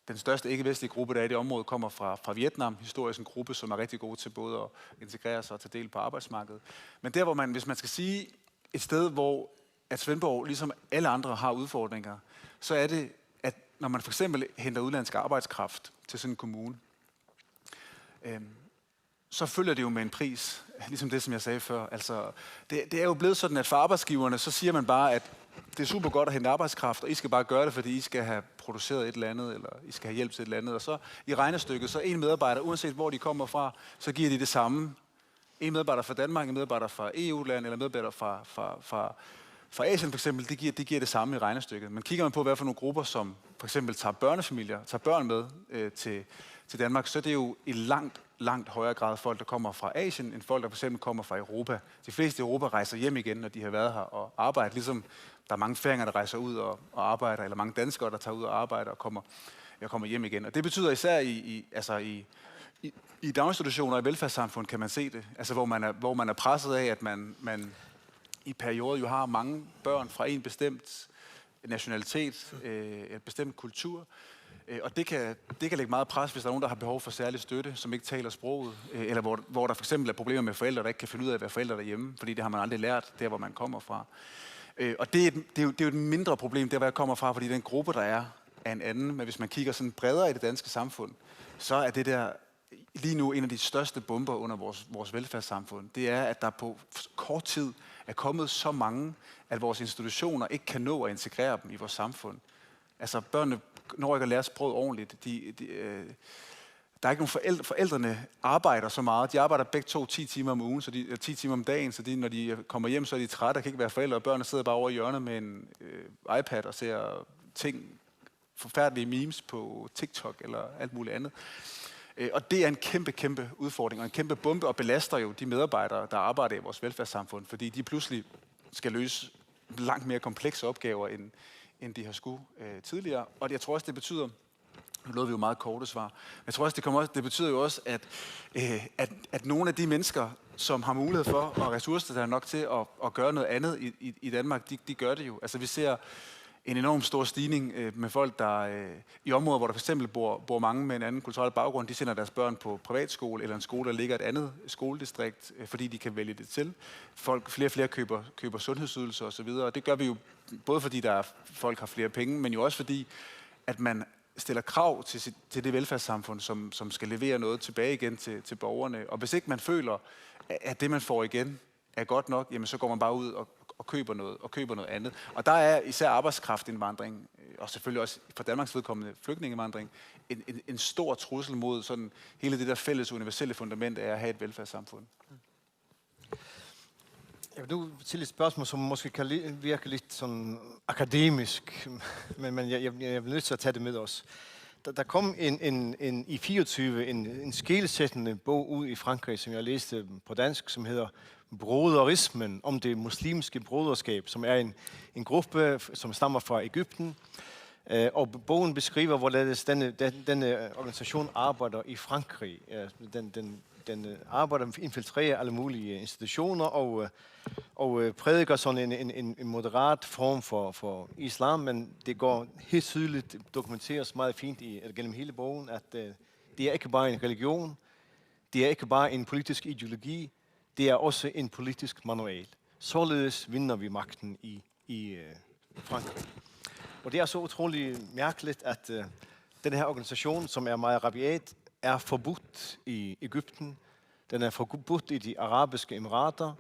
Den største ikke-vestlige gruppe, der er i det område, kommer fra Vietnam. Historisk en gruppe, som er rigtig god til både at integrere sig og tage del på arbejdsmarkedet. Men der, hvor man, hvis man skal sige et sted, hvor at Svendborg, ligesom alle andre, har udfordringer, så er det, at når man for eksempel henter udenlandsk arbejdskraft til sådan en kommune, så følger det jo med en pris, ligesom det, som jeg sagde før. Altså, det er jo blevet sådan, at for arbejdsgiverne, så siger man bare, at det er super godt at hente arbejdskraft, og I skal bare gøre det, fordi I skal have produceret et eller andet, eller I skal have hjælp til et eller andet. Og så i regnestykket, så en medarbejder, uanset hvor de kommer fra, så giver de det samme. En medarbejder fra Danmark, en medarbejder fra EU-land, eller en medarbejder fra Asien for eksempel, de giver det samme i regnestykket. Men kigger man på, hvad for nogle grupper, som for eksempel tager børnefamilier, tager børn med til Danmark, så er det jo i langt højere grad folk, der kommer fra Asien, end folk, der for eksempel kommer fra Europa. De fleste i Europa rejser hjem igen, når de har været her og arbejder, ligesom der er mange færinger, der rejser ud og arbejder, eller mange danskere, der tager ud og arbejder og kommer hjem igen. Og det betyder især i daginstitutioner og i velfærdssamfund, kan man se det, altså hvor man er presset af, at man i perioder jo har mange børn fra en bestemt nationalitet, en bestemt kultur, og det kan lægge meget pres, hvis der er nogen, der har behov for særlig støtte, som ikke taler sproget, eller hvor der for eksempel er problemer med forældre, der ikke kan finde ud af at være forældre derhjemme, fordi det har man aldrig lært, der hvor man kommer fra. Og det er jo et mindre problem, der hvor jeg kommer fra, fordi den gruppe, der er en anden, men hvis man kigger sådan bredere i det danske samfund, så er det der lige nu en af de største bomber under vores velfærdssamfund. Det er, at der på kort tid er kommet så mange, at vores institutioner ikke kan nå at integrere dem i vores samfund. Altså børnene når ikke at lære sproget ordentligt. Der er ikke nogen forældrene arbejder så meget. De arbejder begge 10 timer om ugen, 10 timer om dagen, så når de kommer hjem, så er de trætte og kan ikke være forældre, og børnene sidder bare over i hjørnet med en iPad og ser forfærdelige memes på TikTok eller alt muligt andet. Og det er en kæmpe udfordring og en kæmpe bombe, og belaster jo de medarbejdere, der arbejder i vores velfærdssamfund, fordi de pludselig skal løse langt mere komplekse opgaver, end de har skulle tidligere. Og jeg tror også, det betyder, nu nåede vi jo meget korte svar, jeg tror også, det betyder jo også, at nogle af de mennesker, som har mulighed for og ressourcer, der er nok til at gøre noget andet i Danmark, de gør det jo. Altså vi ser en enorm stor stigning med folk, der i områder, hvor der for eksempel bor mange med en anden kulturel baggrund, de sender deres børn på privatskole eller en skole, der ligger et andet skoledistrikt, fordi de kan vælge det til. Flere køber sundhedsydelser osv., og det gør vi jo både fordi folk har flere penge, men jo også fordi, at man stiller krav til det velfærdssamfund, som skal levere noget tilbage igen til borgerne. Og hvis ikke man føler, at det man får igen er godt nok, jamen så går man bare ud og køber noget andet. Og der er især arbejdskraftindvandring, og selvfølgelig også for Danmarks vedkommende flygtningeindvandring, en stor trussel mod sådan hele det der fælles universelle fundament af at have et velfærdssamfund. Jeg vil nu til et spørgsmål, som måske kan virke lidt sådan akademisk, men jeg er nødt til at tage det med os. Der kom i 24 en skelsættende bog ud i Frankrig, som jeg læste på dansk, som hedder Broderismen, om det muslimske broderskab, som er en gruppe, som stammer fra Egypten. Og bogen beskriver, hvorledes denne organisation arbejder i Frankrig. Den arbejder med at infiltrere alle mulige institutioner og prædiker sådan en moderat form for islam, men det går helt tydeligt, dokumenteres meget fint gennem hele bogen, at det er ikke bare en religion, det er ikke bare en politisk ideologi, det er også en politisk manual. Således vinder vi magten i Frankrig. Og det er så utrolig mærkeligt, at den her organisation, som er meget rabiat, er forbudt i Egypten. Den er forbudt i de arabiske emirater.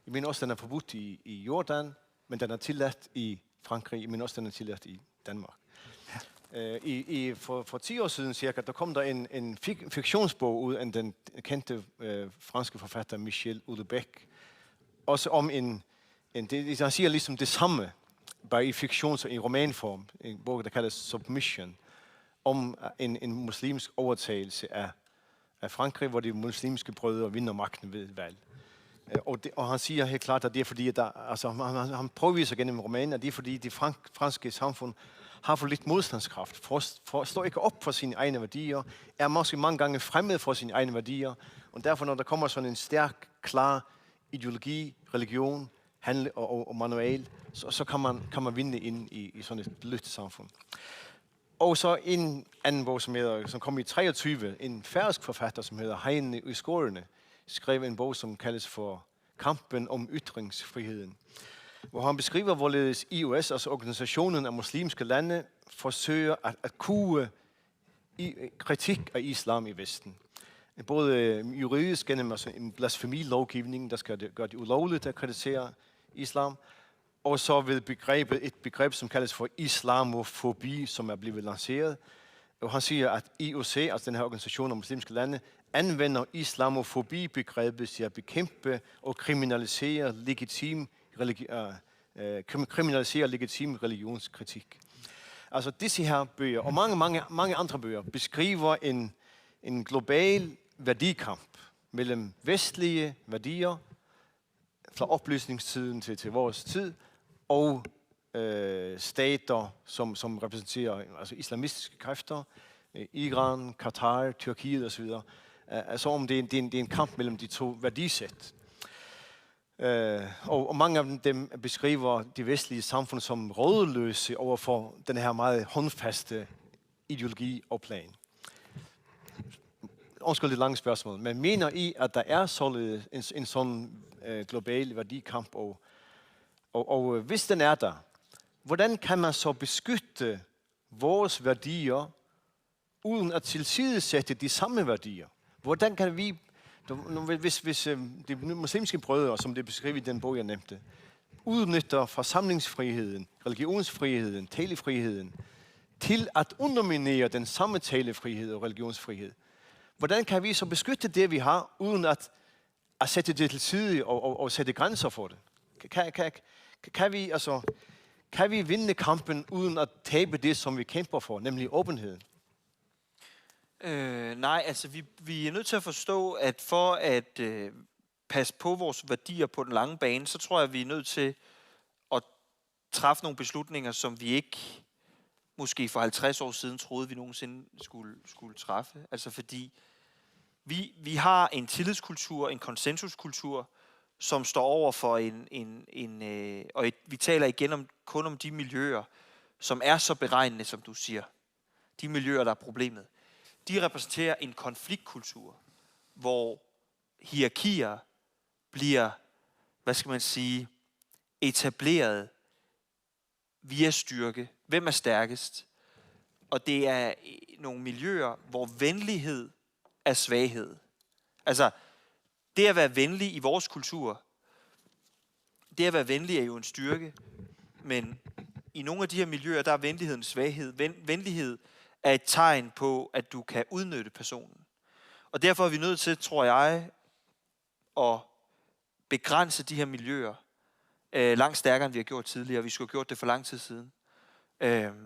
Jeg mener også, den er forbudt i Jordan, men den er tilladt i Frankrig. Jeg mener også, den er tilladt i Danmark. Ja. For 10 år siden cirka, der kom der en fiktionsbog ud af den kendte franske forfatter Michel Houellebecq. Også om han siger ligesom det samme, bare i fiktions- og i romanform. En bog, der kaldes Submission. om en muslimsk overtagelse af Frankrig, hvor de muslimske brødre vinder magten ved valg. Og han siger helt klart, at det er fordi, at han påviser gennem romanen, at det er fordi, det franske samfund har for lidt modstandskraft, står ikke op for sine egne værdier, er måske mange gange fremmed for sine egne værdier, og derfor når der kommer sådan en stærk, klar ideologi, religion, handle og manual, så kan man vinde ind i sådan et blødt samfund. Og så en anden bog, som kom i 23, en færøsk forfatter, som hedder Heine i Skårene, skrev en bog, som kaldes for Kampen om ytringsfriheden, hvor han beskriver, hvorledes IOS, altså Organisationen af Muslimske Lande, forsøger at kue kritik af islam i Vesten. Både juridisk gennem altså en blasfemilovgivning, der skal gøre det ulovligt at kritisere islam, og så ved et begreb, som kaldes for islamofobi, som er blevet lanceret. Og han siger, at IOC, altså den her organisation af muslimske lande, anvender islamofobi-begrebet til at bekæmpe og kriminalisere legitim religionskritik. Altså disse her bøger, og mange andre bøger, beskriver en global værdikamp mellem vestlige værdier, fra oplysningstiden til vores tid, og stater, som repræsenterer altså islamistiske kræfter, Iran, Katar, Tyrkiet osv. Altså om det er en kamp mellem de to værdisæt. Og mange af dem beskriver de vestlige samfund som rådløse overfor den her meget håndfaste ideologi og plan. Undskyld det lange spørgsmål, men mener I, at der er således en sådan global værdikamp, og hvis den er der, hvordan kan man så beskytte vores værdier, uden at tilsidesætte de samme værdier? Hvordan kan vi, hvis de muslimske brødre, som det beskriver i den bog, jeg nævnte, udnytter forsamlingsfriheden, religionsfriheden, talefriheden, til at underminere den samme talefrihed og religionsfrihed, hvordan kan vi så beskytte det, vi har, uden at sætte det til side og sætte grænser for det? Kan vi vinde kampen uden at tabe det, som vi kæmper for, nemlig åbenheden? Nej, altså vi er nødt til at forstå, at for at passe på vores værdier på den lange bane, så tror jeg, vi er nødt til at træffe nogle beslutninger, som vi ikke måske for 50 år siden troede, vi nogensinde skulle træffe. Altså fordi vi har en tillidskultur, en konsensuskultur, som står over for vi taler igen kun om de miljøer, som er så beregnende, som du siger. De miljøer, der er problemet. De repræsenterer en konfliktkultur, hvor hierarkier bliver, etableret via styrke. Hvem er stærkest? Og det er nogle miljøer, hvor venlighed er svaghed. Altså, det at være venlig i vores kultur, det at være venlig er jo en styrke, men i nogle af de her miljøer, der er venligheden svaghed. Venlighed er et tegn på, at du kan udnytte personen. Og derfor er vi nødt til, tror jeg, at begrænse de her miljøer langt stærkere, end vi har gjort tidligere. Vi skulle have gjort det for lang tid siden.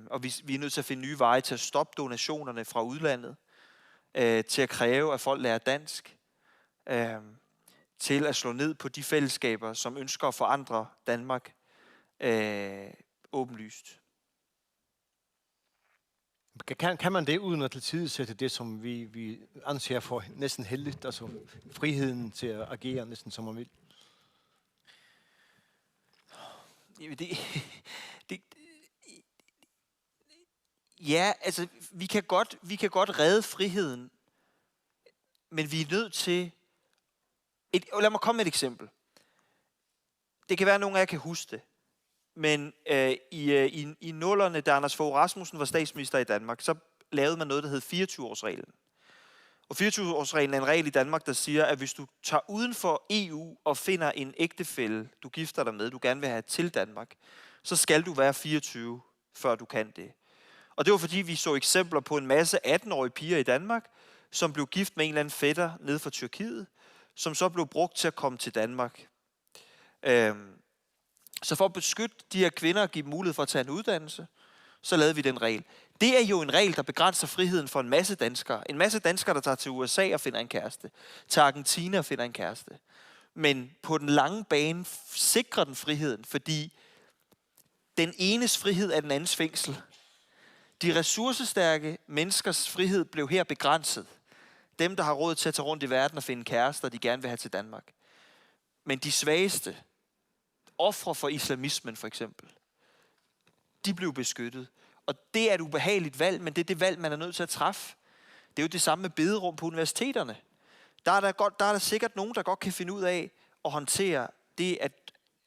Og vi er nødt til at finde nye veje til at stoppe donationerne fra udlandet, til at kræve, at folk lærer dansk, til at slå ned på de fællesskaber, som ønsker at forandre Danmark åbenlyst. Kan man det uden at tilsidesætte det, som vi anser for næsten heldigt, altså friheden til at agere næsten som man vil? Ja, altså vi kan godt redde friheden, men vi er nødt til lad mig komme med et eksempel. Det kan være, at nogen af jer kan huske det. Men i nullerne, da Anders Fogh Rasmussen var statsminister i Danmark, så lavede man noget, der hed 24-årsreglen. Og 24-årsreglen er en regel i Danmark, der siger, at hvis du tager uden for EU og finder en ægtefælle, du gifter dig med, du gerne vil have til Danmark, så skal du være 24, før du kan det. Og det var fordi, vi så eksempler på en masse 18-årige piger i Danmark, som blev gift med en eller anden fætter nede fra Tyrkiet, som så blev brugt til at komme til Danmark. Så for at beskytte de her kvinder og give dem mulighed for at tage en uddannelse, så lavede vi den regel. Det er jo en regel, der begrænser friheden for en masse danskere. En masse danskere, der tager til USA og finder en kæreste. Til Argentina og finder en kæreste. Men på den lange bane sikrer den friheden, fordi den enes frihed er den andens fængsel. De ressourcestærke menneskers frihed blev her begrænset. Dem, der har råd til at tage rundt i verden og finde kærester, de gerne vil have til Danmark. Men de svageste, ofre for islamismen for eksempel, de blev beskyttet. Og det er et ubehageligt valg, men det er det valg, man er nødt til at træffe. Det er jo det samme med bederum på universiteterne. Der er der sikkert nogen, der godt kan finde ud af at håndtere det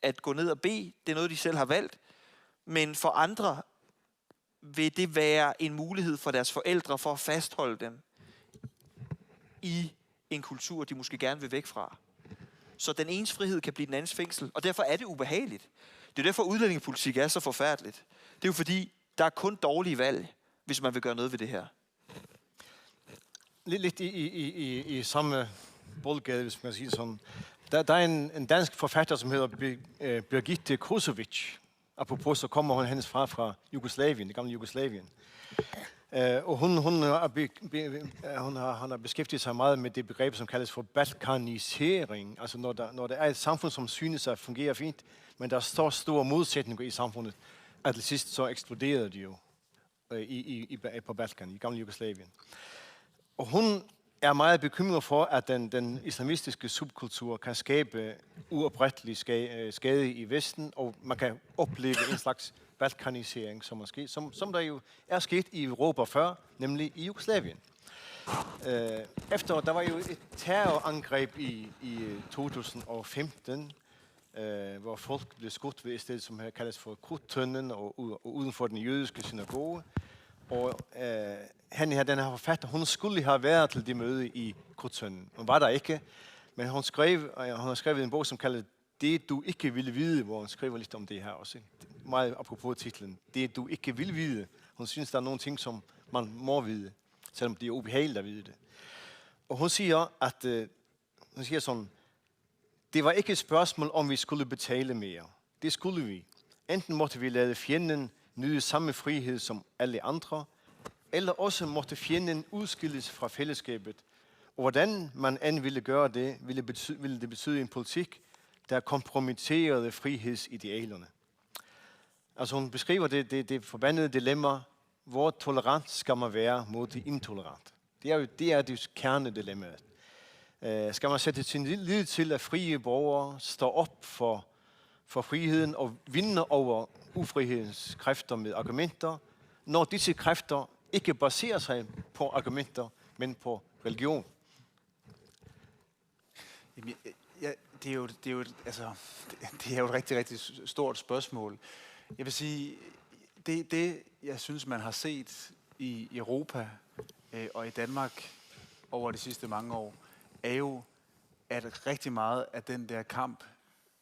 at gå ned og bede. Det er noget, de selv har valgt. Men for andre vil det være en mulighed for deres forældre for at fastholde dem i en kultur, de måske gerne vil væk fra. Så den ens frihed kan blive den andens fængsel, og derfor er det ubehageligt. Det er derfor, udlændingepolitik er så forfærdeligt. Det er jo fordi, der er kun dårlige valg, hvis man vil gøre noget ved det her. Lidt i samme boldgade, hvis man siger sådan. Der er en dansk forfatter, som hedder Birgitte Kosovic. Apropos, så kommer hun hendes fra Jugoslavien, det gamle Jugoslavien. Og hun har beskæftiget sig meget med det begreb, som kaldes for balkanisering. Altså når der er et samfund, som synes at fungere fint, men der står store modsætninger i samfundet, at til sidst så eksploderer de jo på Balkan, i gamle Jugoslavien. Og hun er meget bekymret for, at den islamistiske subkultur kan skabe uoprettelig skade i Vesten, og man kan opleve en slags balkanisering, som der jo er sket i Europa før, nemlig i Jugoslavien. Der var jo et terrorangreb i 2015, hvor folk blev skudt ved et sted, som her kaldes for Krudtønden, og uden for den jødiske synagoge. Og den her forfatter, hun skulle have været til det møde i Krudtønden. Hun var der ikke, men hun har skrevet en bog, som kalder Det du ikke ville vide, hvor hun skriver lidt om det her også. Meget apropos titlen. Det du ikke vil vide. Hun synes, der er nogle ting, som man må vide, selvom det er ubehageligt at vide det. Og hun siger sådan, det var ikke et spørgsmål, om vi skulle betale mere. Det skulle vi. Enten måtte vi lade fjenden nyde samme frihed som alle andre, eller også måtte fjenden udskilles fra fællesskabet. Og hvordan man end ville gøre det, ville det betyde en politik, der kompromitterede frihedsidealerne. Altså hun beskriver det forbandede dilemma, hvor tolerant skal man være mod det intolerante. Det er det kernedilemmaet. Skal man sætte sin lid til, at frie borgere står op for friheden og vinder over ufrihedens kræfter med argumenter, når disse kræfter ikke baserer sig på argumenter, men på religion? Det er jo et rigtig, rigtig stort spørgsmål. Jeg vil sige, det jeg synes, man har set i Europa og i Danmark over de sidste mange år, er jo, at rigtig meget af den der kamp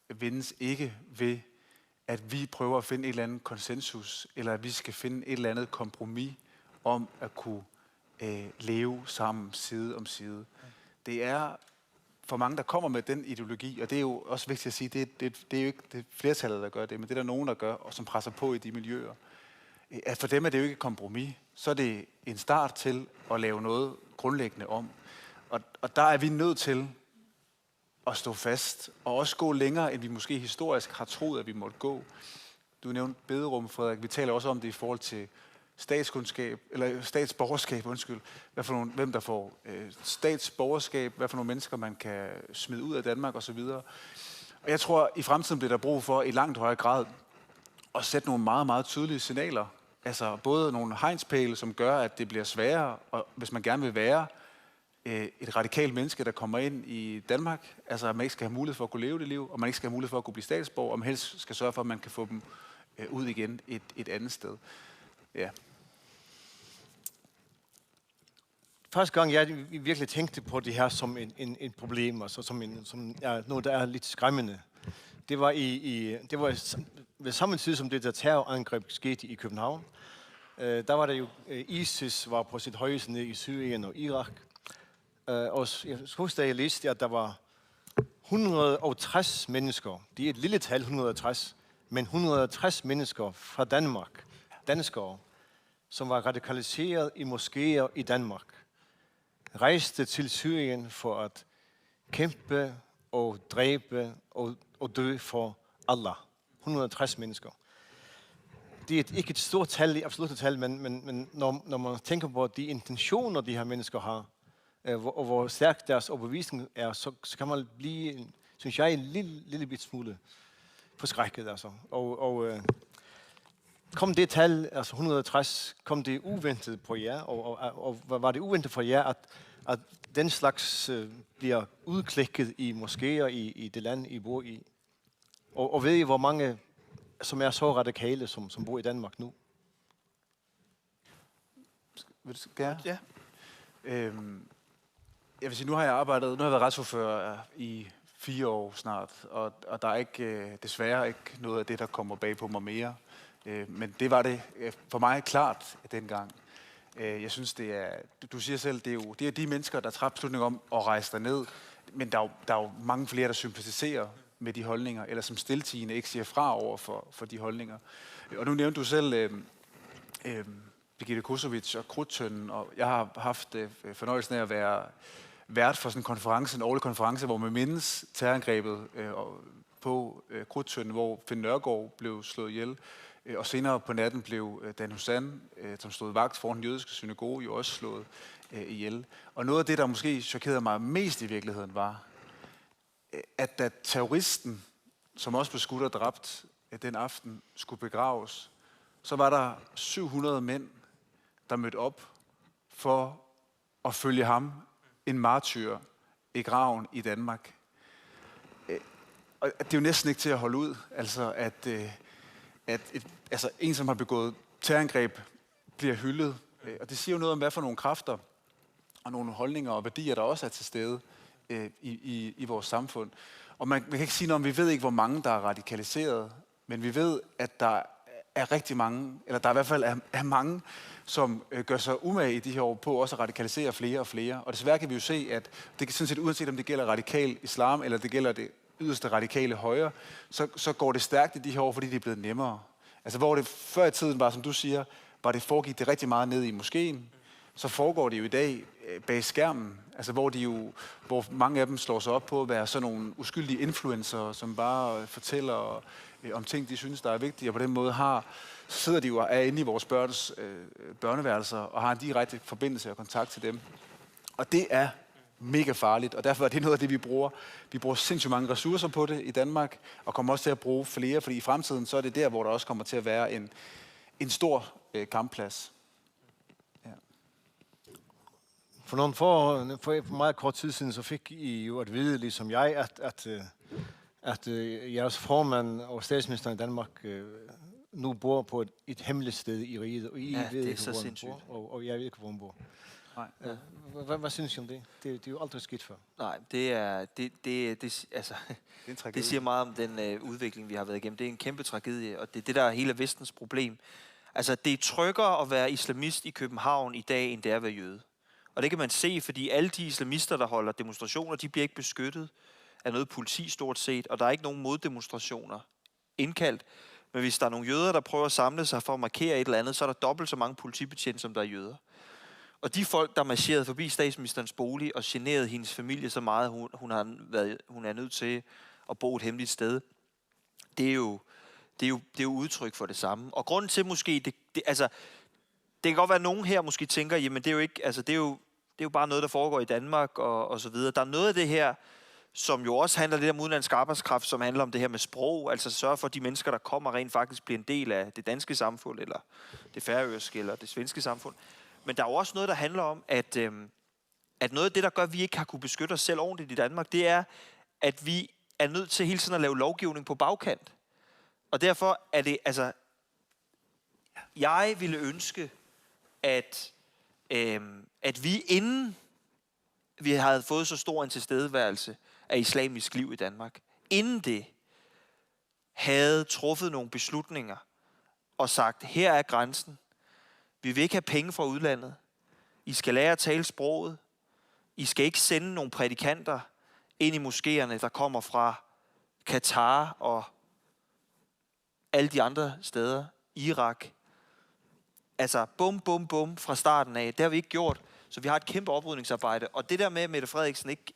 vindes ikke ved, at vi prøver at finde et eller andet konsensus, eller at vi skal finde et eller andet kompromis om at kunne leve sammen side om side. Det er for mange, der kommer med den ideologi, og det er jo også vigtigt at sige, det er jo ikke det flertallet, der gør det, men det er der nogen, der gør, og som presser på i de miljøer. At for dem er det jo ikke et kompromis. Så er det en start til at lave noget grundlæggende om. Og der er vi nødt til at stå fast, og også gå længere, end vi måske historisk har troet, at vi måtte gå. Du nævnte bederum, Frederik. Vi taler også om det i forhold til statsborgerskab, hvem der får statsborgerskab, hvad for nogle mennesker man kan smide ud af Danmark osv. Og jeg tror, i fremtiden bliver der brug for i langt højere grad at sætte nogle meget, meget tydelige signaler. Altså både nogle hegnspæle, som gør, at det bliver sværere, og hvis man gerne vil være et radikalt menneske, der kommer ind i Danmark, altså at man ikke skal have mulighed for at kunne leve det liv, og man ikke skal have mulighed for at kunne blive statsborger, og man helst skal sørge for, at man kan få dem ud igen et andet sted. Ja. Første gang jeg virkelig tænkte på det her som en problem, altså som noget, der er lidt skræmmende, det var ved samme tid, som det der terrorangreb skete i København. Der var der jo, ISIS var på sit højeste nede i Syrien og Irak. Og jeg husker, da jeg læste, at der var 160 mennesker, det er et lille tal, 160, men 160 mennesker fra Danmark, danskere, som var radikaliseret i moskéer i Danmark, rejste til Syrien for at kæmpe og dræbe og dø for Allah. 160 mennesker. Det er ikke et stort tal, absolut tal, men når man tænker på de intentioner, de her mennesker har, og hvor stærk deres overbevisning er, så kan man blive, synes jeg, en lille bit smule forskrækket. Altså. Kom det tal, altså 160, kom det uventet på jer, og var det uventet for jer, at den slags bliver udklikket i moskéer i det land, I bor i? Og ved I, hvor mange, som er så radikale, som bor i Danmark nu? Vil du gerne? Ja. Jeg vil sige, nu har jeg været retsordfører i 4 år snart, og der er ikke, desværre ikke noget af det, der kommer bag på mig mere. Men det var det for mig klart dengang. Jeg synes, det er, du siger selv, det er de mennesker, der træffer beslutning om at rejse derned, men der er jo mange flere, der sympatiserer med de holdninger, eller som stiltigende ikke siger fra over for de holdninger. Og nu nævnte du selv Birgitte Kosovic og Krudttønden, og jeg har haft fornøjelsen af at være vært for sådan en konference, en årlig konference, hvor man mindes terrorangrebet på Krudttønden, hvor Finn Nørgaard blev slået ihjel, og senere på natten blev Dan Hussein, som stod vagt foran den jødiske synagoge, jo også slået ihjel. Og noget af det, der måske chokerede mig mest i virkeligheden, var, at da terroristen, som også blev skudt og dræbt den aften, skulle begraves, så var der 700 mænd, der mødte op for at følge ham, en martyr, i graven i Danmark. Og det er jo næsten ikke til at holde ud, altså at en, som har begået terrorangreb, bliver hyldet. Og det siger jo noget om, hvad for nogle kræfter og nogle holdninger og værdier, der også er til stede i vores samfund. Og man kan ikke sige noget om, vi ved ikke, hvor mange, der er radikaliseret, men vi ved, at der er rigtig mange, eller der i hvert fald er mange, som gør sig umage i de her år på også at radikalisere flere og flere. Og desværre kan vi jo se, at det kan sådan set, uanset om det gælder radikal islam, eller det gælder det yderste radikale højre, så går det stærkt i de her år, fordi det er blevet nemmere. Altså hvor det før i tiden var, som du siger, foregik det rigtig meget ned i moskeen, så foregår det jo i dag bag skærmen, altså hvor mange af dem slår sig op på at være sådan nogle uskyldige influencer, som bare fortæller om ting, de synes, der er vigtige, og på den måde sidder de jo og er inde i vores børns børneværelser og har en direkte forbindelse og kontakt til dem. Og det er mega farligt, og derfor er det noget af det, vi bruger. Vi bruger sindssygt mange ressourcer på det i Danmark, og kommer også til at bruge flere, fordi i fremtiden, så er det der, hvor der også kommer til at være en stor kampplads. Ja. For meget kort tid siden, så fik I jo at vide, ligesom jeg, at jeres formand og statsministeren i Danmark nu bor på et hemmeligt sted i riget, og I ved ikke, hvor han bor, og jeg ved ikke, hvor han bor. Nej. Hvad synes I om det? Det er jo aldrig skidt før. Nej, det siger meget om den udvikling, vi har været igennem. Det er en kæmpe tragedie, og det er det, der er hele Vestens problem. Altså, det er tryggere at være islamist i København i dag, end det er at være jøde. Og det kan man se, fordi alle de islamister, der holder demonstrationer, de bliver ikke beskyttet af noget politi stort set, og der er ikke nogen moddemonstrationer indkaldt. Men hvis der er nogle jøder, der prøver at samle sig for at markere et eller andet, så er der dobbelt så mange politibetjente, som der er jøder. Og de folk, der marcherede forbi statsministerens bolig og generede hendes familie så meget, hun er nødt til at bo et hemmeligt sted, det er jo udtryk for det samme. Og grunden til måske, det kan godt være, at nogen her måske tænker, jamen det er jo ikke, altså det er jo bare noget, der foregår i Danmark og så videre. Der er noget af det her, som jo også handler lidt om udenlandsk arbejdskraft, som handler om det her med sprog, altså sørge for, at de mennesker, der kommer, rent faktisk bliver en del af det danske samfund, eller det færøske, eller det svenske samfund. Men der er jo også noget, der handler om, at noget af det, der gør, at vi ikke har kunne beskytte os selv ordentligt i Danmark, det er, at vi er nødt til hele tiden at lave lovgivning på bagkant. Og derfor er det, altså, jeg ville ønske, at vi inden vi havde fået så stor en tilstedeværelse af islamisk liv i Danmark, inden det havde truffet nogle beslutninger og sagt, her er grænsen. Vi vil ikke have penge fra udlandet. I skal lære at tale sproget. I skal ikke sende nogle prædikanter ind i moskéerne, der kommer fra Katar og alle de andre steder, Irak. Altså, bum, bum, bum fra starten af. Det har vi ikke gjort. Så vi har et kæmpe oprydningsarbejde. Og det der med, at Mette Frederiksen ikke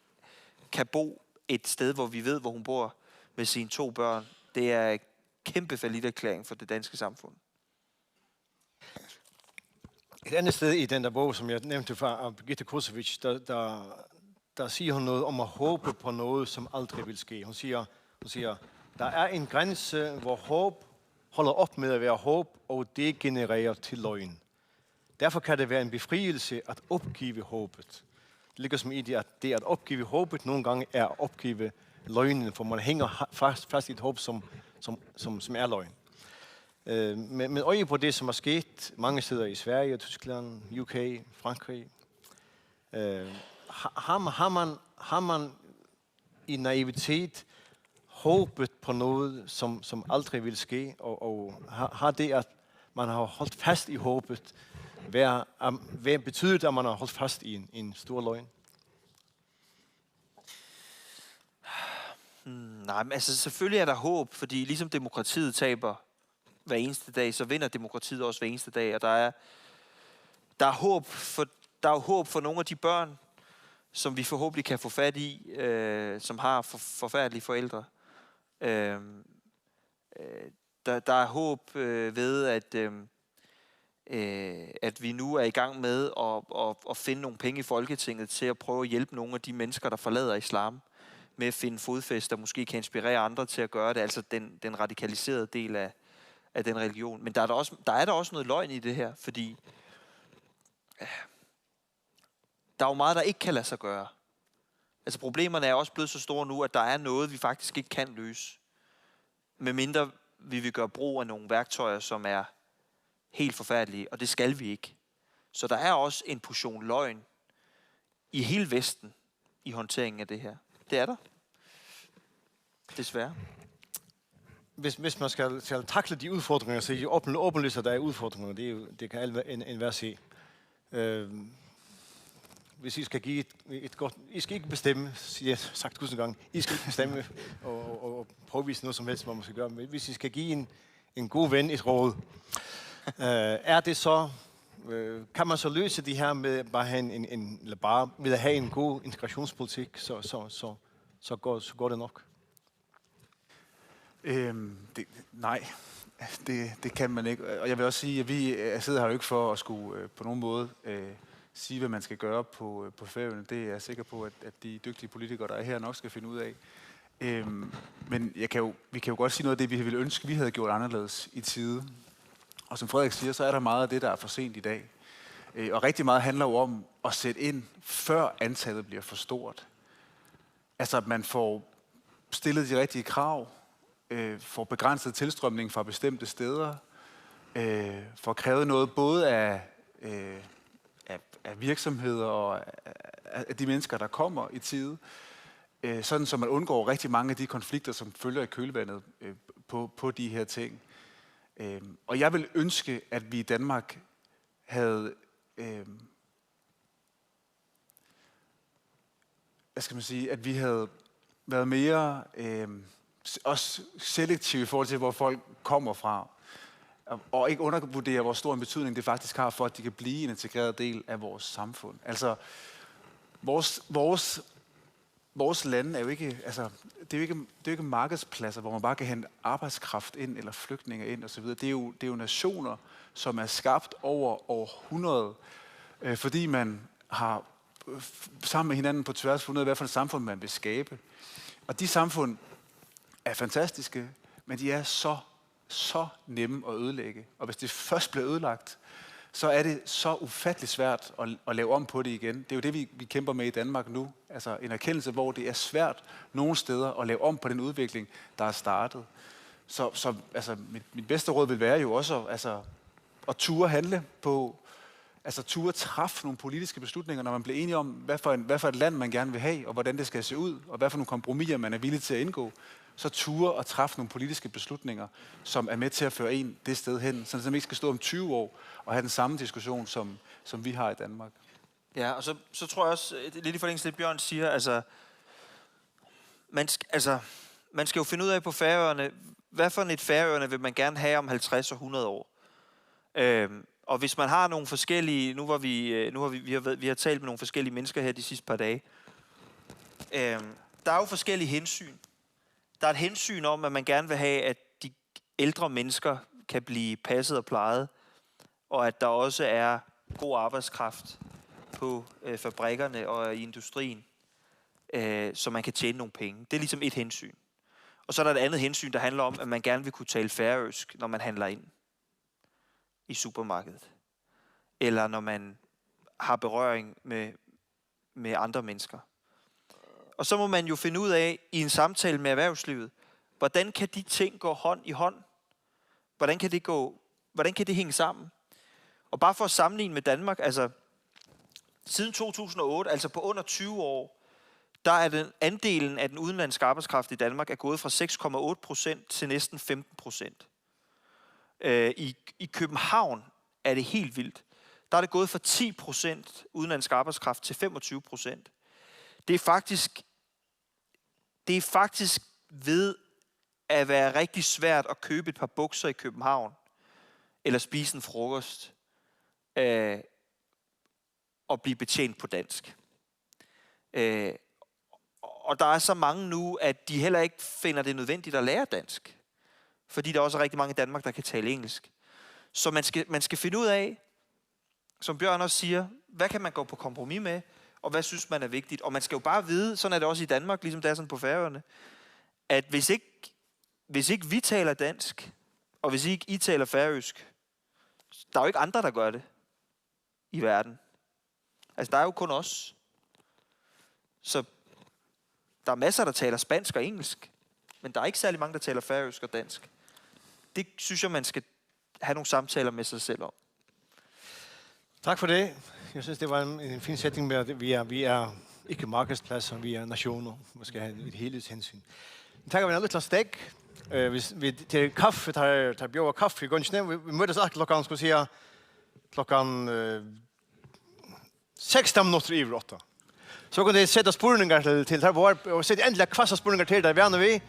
kan bo et sted, hvor vi ved, hvor hun bor med sine 2 børn, det er en kæmpe falliterklæring for det danske samfund. Et andet sted i den der bog, som jeg nævnte fra Birgitte Kosovic, der siger hun noget om at håbe på noget, som aldrig vil ske. Hun siger, der er en grænse, hvor håb holder op med at være håb, og degenererer til løgn. Derfor kan det være en befrielse at opgive håbet. Det ligger som i det, at det at opgive håbet nogle gange er at opgive løgnen, for man hænger fast i et håb, som er løgn. Med øje på det, som er sket mange steder i Sverige, Tyskland, UK, Frankrig, har man i naivitet håbet på noget, som aldrig vil ske, og har det, at man har holdt fast i håbet, hvad betyder det, at man har holdt fast i en stor løgn? Nej, men altså selvfølgelig er der håb, fordi ligesom demokratiet taber hver eneste dag, så vinder demokratiet også hver eneste dag, og der er håb for nogle af de børn, som vi forhåbentlig kan få fat i, som har forfærdelige forældre. Der er håb ved, at vi nu er i gang med at finde nogle penge i Folketinget til at prøve at hjælpe nogle af de mennesker, der forlader islam, med at finde fodfæste, der måske kan inspirere andre til at gøre det, altså den radikaliserede del af den religion. Men der er der også noget løgn i det her, fordi der er jo meget, der ikke kan lade sig gøre. Altså problemerne er også blevet så store nu, at der er noget, vi faktisk ikke kan løse. Medmindre vi vil gøre brug af nogle værktøjer, som er helt forfærdelige, og det skal vi ikke. Så der er også en portion løgn i hele Vesten i håndteringen af det her. Det er der. Desværre. Hvis man skal takle de udfordringer, så er det åbenlyst, at der er udfordringer. Det kan enhver se. Hvis I skal give et godt... I skal ikke bestemme, siger jeg sagt 1000 gange. I skal ikke bestemme og påvise noget som helst, hvad man skal gøre. Men hvis I skal give en god ven et råd, er det så... kan man så løse det her med bare ved at have en god integrationspolitik, så går det nok? Nej, det kan man ikke. Og jeg vil også sige, at vi sidder her jo ikke for at skulle på nogen måde sige, hvad man skal gøre på Færøerne. Det er jeg sikker på, at de dygtige politikere, der er her, nok skal finde ud af. Men vi kan jo godt sige noget af det, vi ville ønske, vi havde gjort anderledes i tide. Og som Frederik siger, så er der meget af det, der er for sent i dag. Og rigtig meget handler jo om at sætte ind, før antallet bliver for stort. Altså, at man får stillet de rigtige krav, får begrænset tilstrømning fra bestemte steder, får krævet noget både af virksomheder og af de mennesker, der kommer i tide, sådan så man undgår rigtig mange af de konflikter, som følger i kølvandet på de her ting. Og jeg vil ønske, at vi i Danmark havde at vi havde været mere også selektive i forhold til, hvor folk kommer fra. Og ikke undervurdere, hvor stor en betydning det faktisk har for, at de kan blive en integreret del af vores samfund. Altså, vores lande er jo ikke, altså, det er jo ikke markedspladser, hvor man bare kan hente arbejdskraft ind, eller flygtninge ind osv. Det er jo nationer, som er skabt over århundreder, fordi man har sammen med hinanden på tværs fundet, hvad for et samfund man vil skabe. Og de samfund er fantastiske, men de er så nemme at ødelægge. Og hvis det først bliver ødelagt, så er det så ufattelig svært at lave om på det igen. Det er jo det, vi kæmper med i Danmark nu. Altså en erkendelse, hvor det er svært nogle steder at lave om på den udvikling, der er startet. Så altså, mit bedste råd vil være jo også at ture handle på, altså ture træffe nogle politiske beslutninger, når man bliver enige om, hvad for et land man gerne vil have, og hvordan det skal se ud, og hvad for nogle kompromiser man er villig til at indgå. Så ture og træffe nogle politiske beslutninger, som er med til at føre en det sted hen, så man ikke skal stå om 20 år og have den samme diskussion, som vi har i Danmark. Ja, og så tror jeg også, lidt i forlængelse af det, Bjørn siger, altså man skal jo finde ud af på Færøerne, hvad for et Færøerne vil man gerne have om 50 og 100 år. Og hvis man har nogle forskellige, vi har talt med nogle forskellige mennesker her de sidste par dage. Der er jo forskellige hensyn. Der er et hensyn om, at man gerne vil have, at de ældre mennesker kan blive passet og plejet, og at der også er god arbejdskraft på fabrikkerne og i industrien, så man kan tjene nogle penge. Det er ligesom et hensyn. Og så er der et andet hensyn, der handler om, at man gerne vil kunne tale færøsk, når man handler ind i supermarkedet. Eller når man har berøring med andre mennesker. Og så må man jo finde ud af, i en samtale med erhvervslivet, hvordan kan de ting gå hånd i hånd? Hvordan kan det hænge sammen? Og bare for at sammenligne med Danmark, altså siden 2008, altså på under 20 år, der er den andelen af den udenlandske arbejdskraft i Danmark er gået fra 6,8% til næsten 15%. I København er det helt vildt. Der er det gået fra 10% udenlandsk arbejdskraft til 25%. Det er faktisk ved at være rigtig svært at købe et par bukser i København, eller spise en frokost, og blive betjent på dansk. Og der er så mange nu, at de heller ikke finder det nødvendigt at lære dansk. Fordi der også er rigtig mange i Danmark, der kan tale engelsk. Så man skal finde ud af, som Bjørn også siger, hvad kan man gå på kompromis med, og hvad synes man er vigtigt. Og man skal jo bare vide, sådan er det også i Danmark, ligesom det er sådan på Færøerne, at hvis ikke vi taler dansk, og hvis ikke I taler færøsk, der er jo ikke andre, der gør det i verden. Altså, der er jo kun os. Så der er masser, der taler spansk og engelsk, men der er ikke særlig mange, der taler færøsk og dansk. Det synes jeg, man skal have nogle samtaler med sig selv om. Tak for det. Jeg synes, det var en fin sætning med, at vi er ikke markedspladser, vi er nationer. Vi skal have et helhedshensyn. Tak for en lille stek. Vi til kaffe, tager bjør og kaffe i Gunnsne. Vi mødes klokken, skal sige, klokken 16 minutter i 8. Så kan de sætte spurninger til her var, og sætte endelig kvassa spurninger til der vi er vi,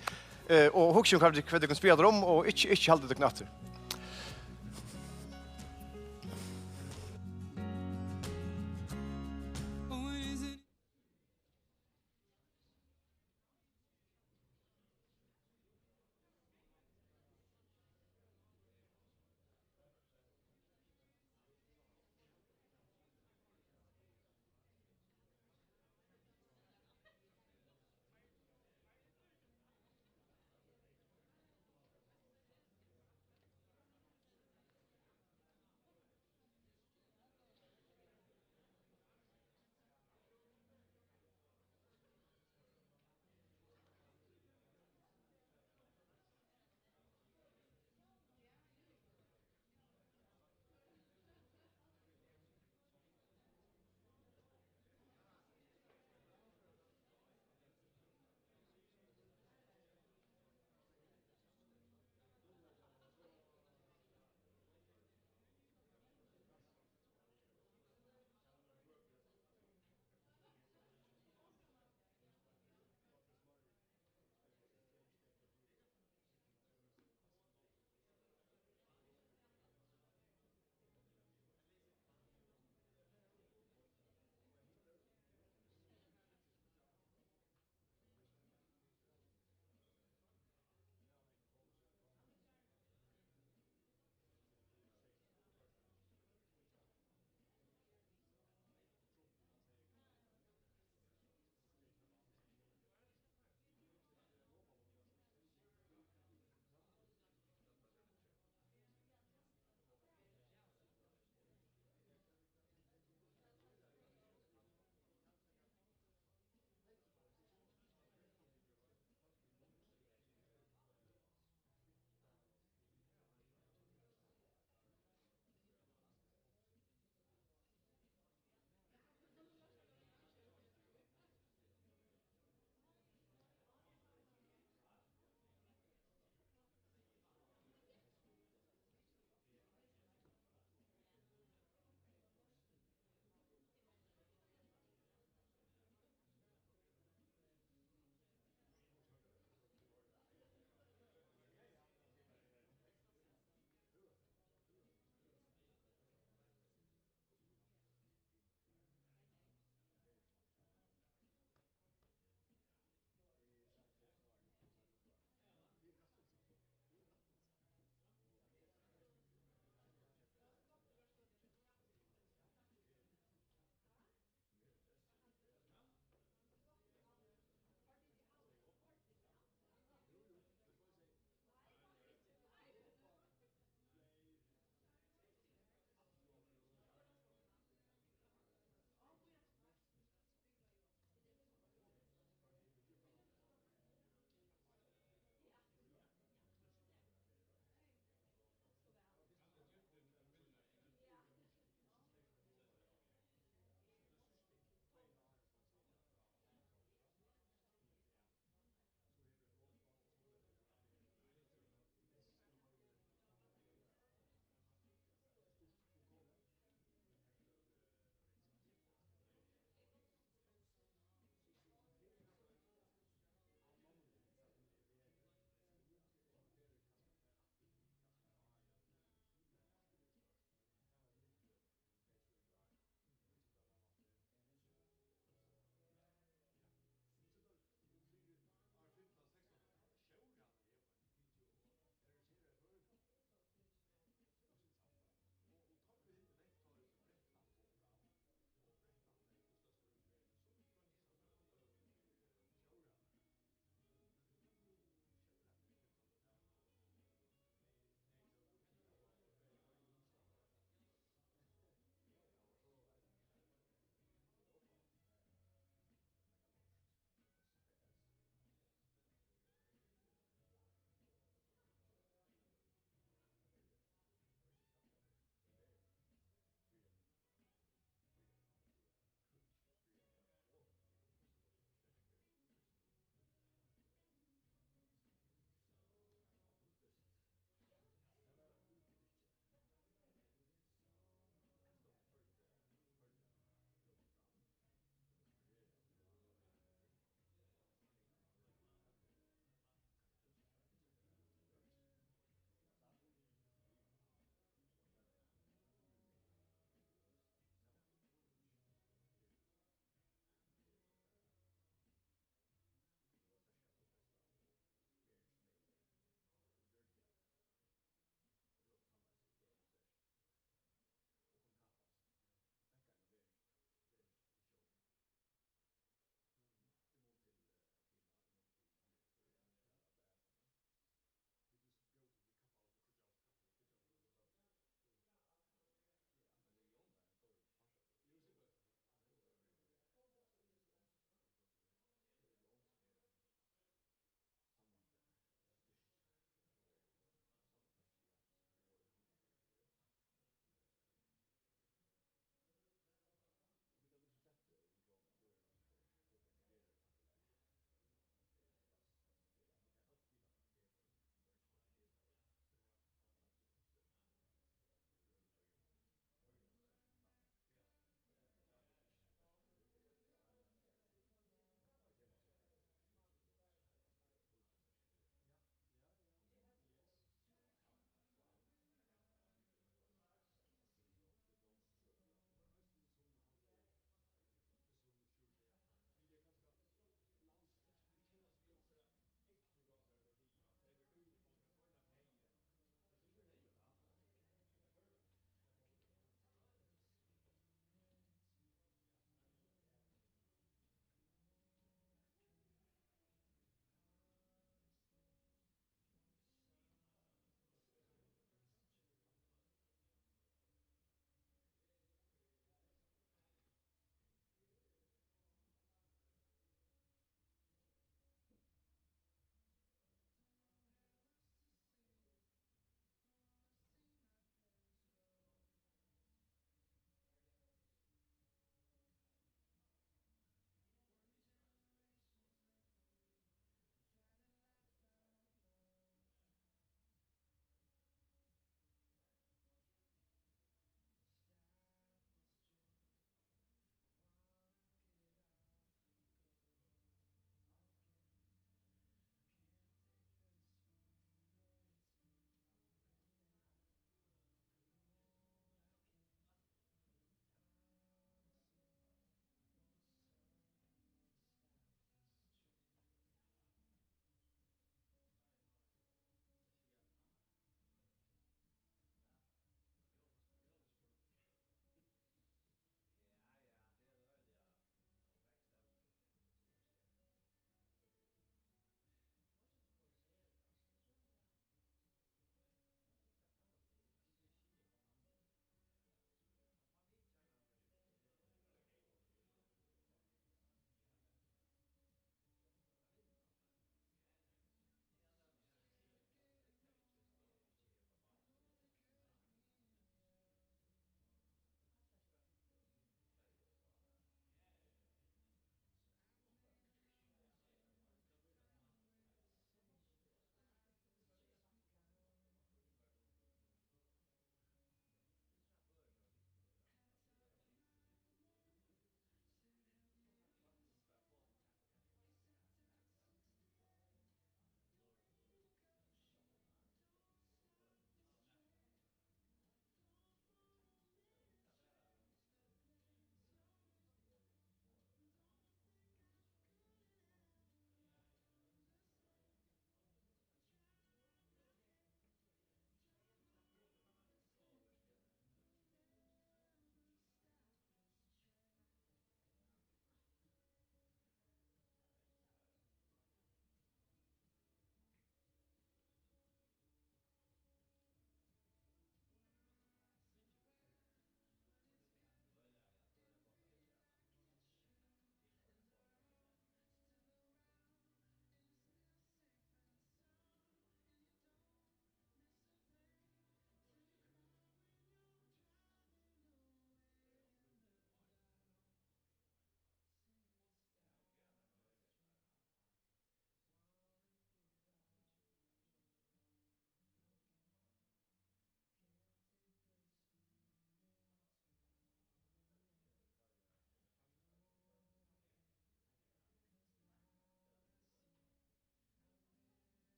og huske om hva de kan spille om, og ikke holde det knatter.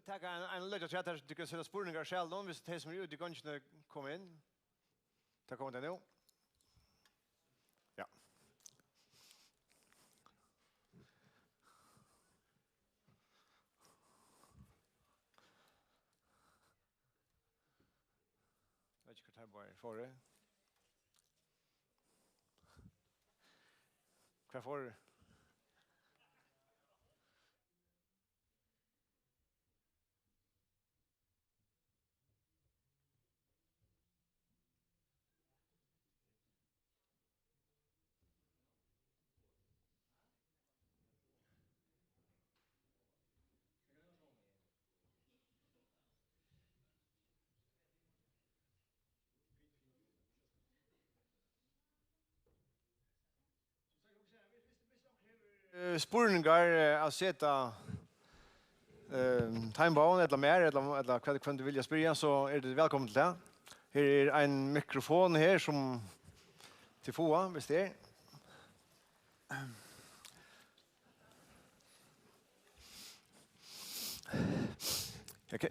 tack en lägga chat där du kan sätta spårningar själv då hvis det som är du kan inte komma in. Ta kommer det nu. Ja. Vet inte vad det är för det. Vad får du? Spurningar att sätta timebound eller mer eller vad du vill spela så är det välkommen till det. Här är en mikrofon här som till FOA, visst det är.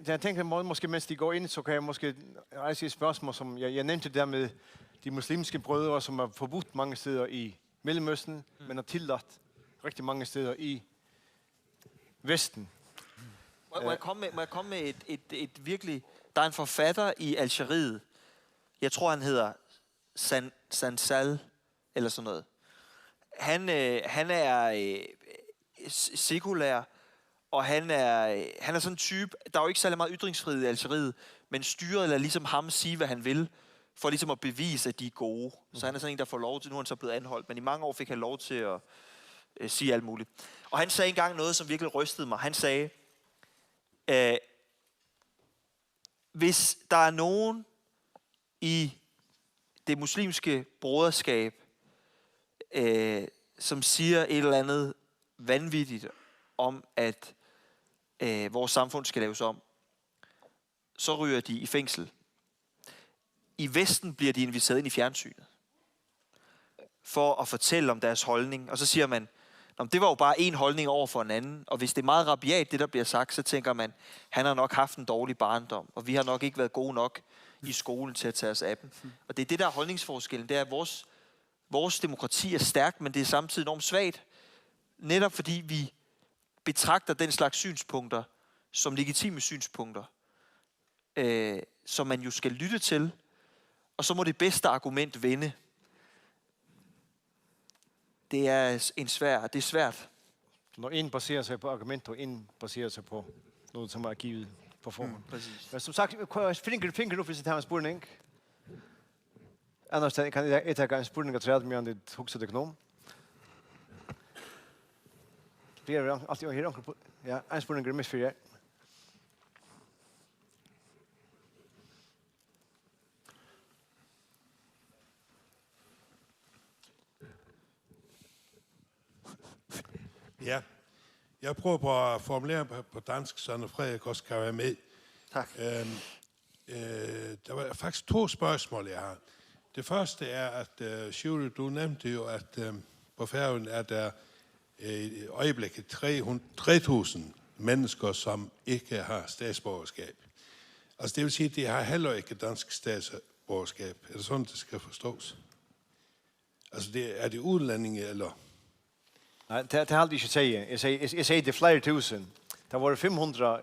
Jag tänker måske mens de går ind, så kan jeg måske rejse et spørgsmål, som jeg nævnte der med de muslimske brødre, som er forbudt mange steder i Mellemøsten, men er tilladt rigtig mange steder i Vesten. Må jeg komme med et virkelig... Der er en forfatter i Algeriet. Jeg tror, han hedder Sansal, eller sådan noget. Han er sekulær, og han er sådan en type... Der er jo ikke særlig meget ytringsfrihed i Algeriet, men styret lader ligesom ham sige, hvad han vil, for ligesom at bevise, at de er gode. Så han er sådan en, der får lov til... Nu er han så blevet anholdt, men i mange år fik han lov til at sige alt muligt. Og han sagde engang noget, som virkelig rystede mig. Han sagde, hvis der er nogen i det muslimske broderskab, som siger et eller andet vanvittigt om, at vores samfund skal laves om, så ryger de i fængsel. I Vesten bliver de inviteret ind i fjernsynet for at fortælle om deres holdning. Og så siger man, det var jo bare en holdning over for en anden. Og hvis det er meget rabiat, det der bliver sagt, så tænker man, han har nok haft en dårlig barndom, og vi har nok ikke været gode nok i skolen til at tage os af dem. Og det er det, der er holdningsforskellen. Det er, at vores demokrati er stærkt, men det er samtidig enormt svagt. Netop fordi vi betragter den slags synspunkter som legitime synspunkter, som man jo skal lytte til, og så må det bedste argument vinde. Det er svært. Når en baserer sig på argumenter, og en baserer sig på noget, som er givet på forhånd. Præcis. Men som sagt, finger du hvis det her en spurning? Annars kan jeg tage en spurning og træde med, om det hugser det om. Det er alltid her. Ja, en spurning er mest for jer. Ja, jeg prøver på at formulere på dansk, så Frederik også kan være med. Tak. Der var faktisk 2 spørgsmål, jeg har. Det første er, at Sjure, du nævnte jo, at på Færøen er der i øjeblikket 3.000 mennesker, som ikke har statsborgerskab. Altså det vil sige, at de har heller ikke dansk statsborgerskab. Er det sådan, det skal forstås? Altså er det udlændinge, eller... Nej, det har jeg ikke sige. Jeg siger det er flere tusind. Der var 500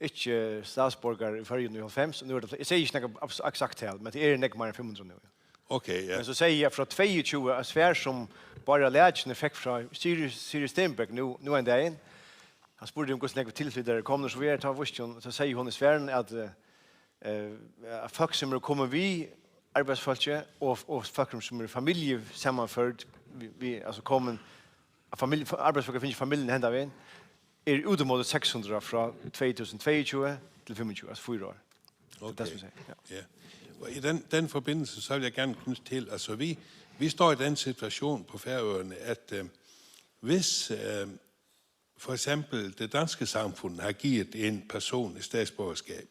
ikke statsborgere i Færøen i 90, og nu er det, jeg siger ikke noget eksakt tal, men det er ikke mere end 500 nu. Okay, ja. Men så siger jeg fra 22 af svær, som bare lærerne fik fra Siri Stenberg nu en dag. Han spurgte om hvordan jeg tilfælde, der kom, så vi er taget vusten, så siger hun i sværen, at folk som er kommet vi, arbejdsfolk, og folk som er familiesammenført, vi altså kommet, arbejdsfolk finner familien hen der ved, er udmålet 600 fra 2022 til 25, altså 4 år. Okay. Det er det, som ja. Og i den forbindelse, så vil jeg gerne knytte til, altså vi står i den situation på Færøerne, at hvis for eksempel det danske samfund har givet en person et statsborgerskab,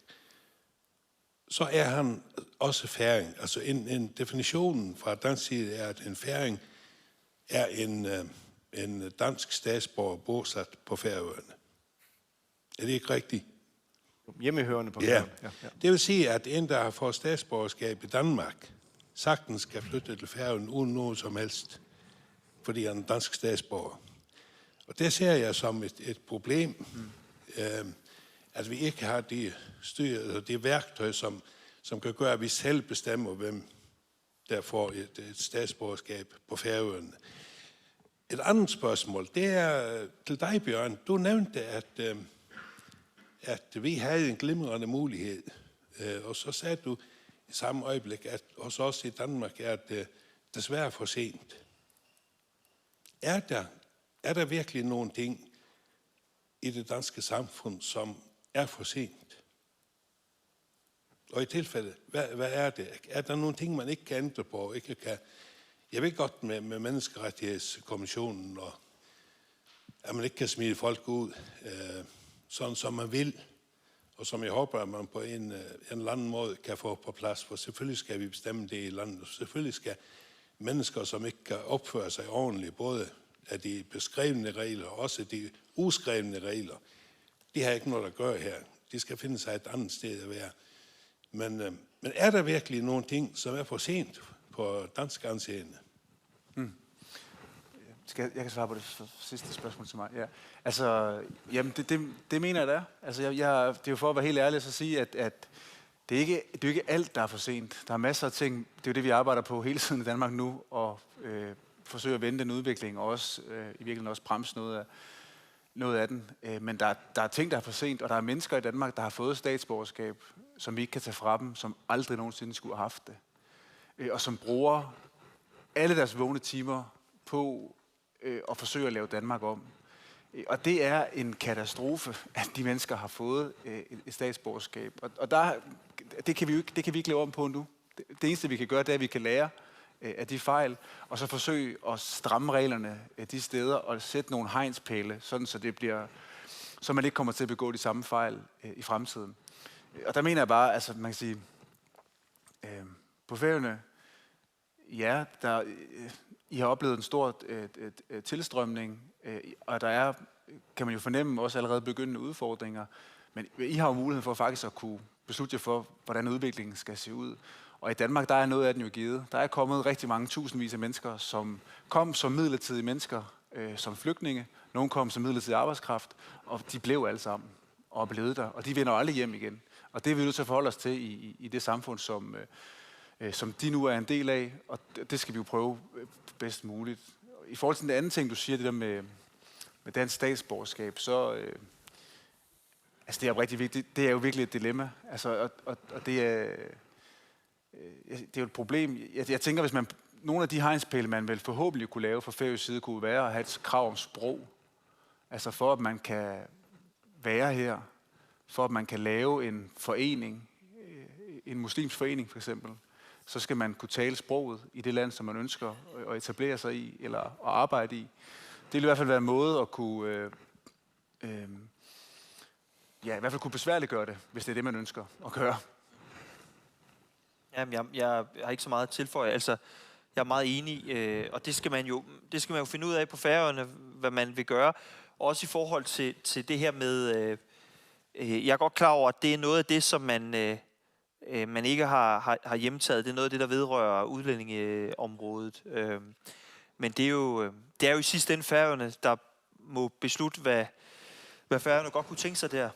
så er han også færing. Altså en definitionen fra dansk side er, at en færing er en dansk statsborger bosat på Færøerne. Er det ikke rigtigt? Hjemmehørende på Ja. Færøerne. Ja. Det vil sige, at en, der har fået statsborgerskab i Danmark, sagtens skal flytte til Færøerne uden noget som helst, fordi han er en dansk statsborger. Og det ser jeg som et problem, at vi ikke har de værktøj, som kan gøre, at vi selv bestemmer, hvem der får et statsborgerskab på Færøerne. Et andet spørgsmål, det er til dig, Bjørn. Du nævnte, at vi havde en glimrende mulighed, og så sagde du i samme øjeblik, at hos os i Danmark er det desværre for sent. Er der virkelig nogle ting i det danske samfund, som er for sent? Og i tilfælde, hvad er det? Er der nogle ting, man ikke kan ændre på? Ikke kan? Jeg ved godt med Menneskerettighedskommissionen, og at man ikke kan smide folk ud, sådan som man vil, og som jeg håber, at man på en eller anden måde kan få på plads, for selvfølgelig skal vi bestemme det i landet, og selvfølgelig skal mennesker, som ikke kan opføre sig ordentligt, både af de beskrevne regler og også de uskrevne regler, de har ikke noget at gøre her. De skal finde sig et andet sted at være. Men er der virkelig nogle ting, som er for sent på dansk anseende? Jeg kan svare på det sidste spørgsmål til mig. Ja. Altså, jamen det mener jeg, det er. Altså, det er jo for at være helt ærlig at sige, at det er jo ikke alt, der er for sent. Der er masser af ting, det er jo det, vi arbejder på hele tiden i Danmark nu, og forsøger at vende den udvikling, og også i virkeligheden også bremse noget af den. Men der er ting, der er for sent, og der er mennesker i Danmark, der har fået statsborgerskab, som vi ikke kan tage fra dem, som aldrig nogensinde skulle have haft det. Og som bruger alle deres vågne timer på at forsøge at lave Danmark om. Og det er en katastrofe, at de mennesker har fået et statsborgerskab. Og det kan vi ikke lave om på nu. Det eneste, vi kan gøre, det er, at vi kan lære af de fejl, og så forsøge at stramme reglerne de steder, og sætte nogle hegnspæle, sådan så man ikke kommer til at begå de samme fejl i fremtiden. Og der mener jeg bare, altså man kan sige, på Færøerne, ja, I har oplevet en stor tilstrømning, og der er, kan man jo fornemme, også allerede begyndende udfordringer. Men I har jo muligheden for faktisk at kunne beslutte jer for, hvordan udviklingen skal se ud. Og i Danmark, der er noget af den jo givet. Der er kommet rigtig mange tusindvis af mennesker, som kom som midlertidige mennesker, som flygtninge. Nogle kom som midlertidig arbejdskraft, og de blev alle sammen og er blevet der. Og de vender aldrig hjem igen. Og det er vi nødt til at forholde os til i det samfund, som de nu er en del af, og det skal vi jo prøve bedst muligt. I forhold til den anden ting, du siger, det der med dansk statsborgerskab, så altså det er jo rigtig vigtigt. Det er jo virkelig et dilemma. Altså, og det er jo et problem. Jeg tænker, hvis nogle af de hegnspæle, man vel forhåbentlig kunne lave fra færøsk side, kunne være at have et krav om sprog. Altså for at man kan være her, for at man kan lave en forening, en muslimsk forening for eksempel, så skal man kunne tale sproget i det land, som man ønsker at etablere sig i, eller at arbejde i. Det vil i hvert fald være en måde at kunne, i hvert fald kunne besværliggøre det, hvis det er det, man ønsker at gøre. Jamen, jeg har ikke så meget at tilføje. Altså, jeg er meget enig, og det skal man jo finde ud af på Færøerne, hvad man vil gøre. Også i forhold til det her med, jeg er godt klar over, at det er noget af det, som man ikke har hjemtaget. Det er noget af det, der vedrører udlændingeområdet. Men det er jo i sidste ende Færøerne, der må beslutte, hvad Færøerne godt kunne tænke sig der.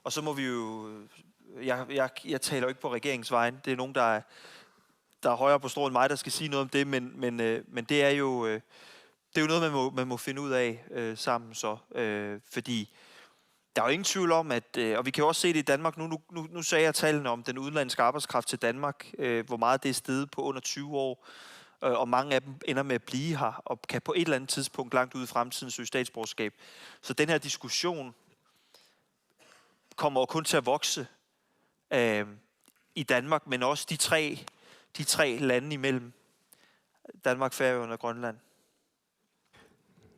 Og så må vi jo... Jeg taler jo ikke på regeringens vegne. Det er nogen, der er højere på strå end mig, der skal sige noget om det, men det er jo noget, man må finde ud af sammen så. Fordi der er jo ingen tvivl om, at, og vi kan også se det i Danmark, nu sagde jeg tallene om den udenlandske arbejdskraft til Danmark, hvor meget det er steget på under 20 år, og mange af dem ender med at blive her, og kan på et eller andet tidspunkt langt ude i fremtiden søge statsborgerskab. Så den her diskussion kommer jo kun til at vokse i Danmark, men også de tre lande imellem Danmark, Færøerne og Grønland.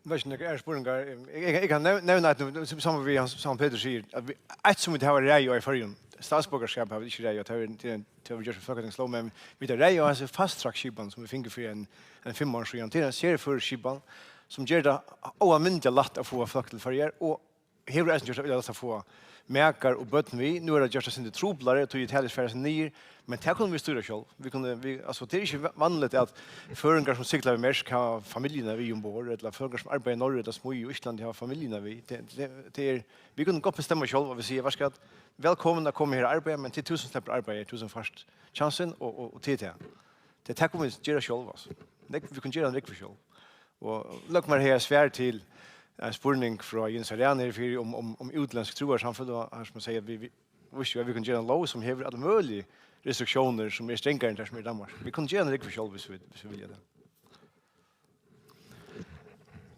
Jeg kan nevne at som vi som Peter sier, at et som vi har rei i Færøerne, statsborgerskap har vi ikke rei, og det har vi gjort for folketingslov, men vi har rei og altså fasttrackskipan som vi finner for en 5 år siden. Det er en serie for skipan som gjør det oanmyndig latt å få folk til Færøer, og Her er det gjort at få mærker og bøtten vi. Nu er det gjort sin troblare, tog det helst færre nyer, men det kunne vi styre selv. Altså, det er ikke vanligt at føringer som sikler vi mest har familiene vi ombord, eller føringer som arbeider i Norge eller små i Østland har familiene vi. Vi kunne godt bestemme selv, og vi sier, hva skal velkommen å komme her og arbeide, men til 1000 slipper arbeid, 1000 først chansen og til det. Det kunne vi gjøre selv, altså. Vi kunne gjøre en riktig selv. Og lukk meg her svær til en spurning fra Jens Ariane om utländsk troarsamfunn, og her som sier at vi kan gjøre en lov som hever alle mulige restriksjoner som er strengere enn det som er i Danmark. Vi kan gjøre en riktig selv hvis vi vil det.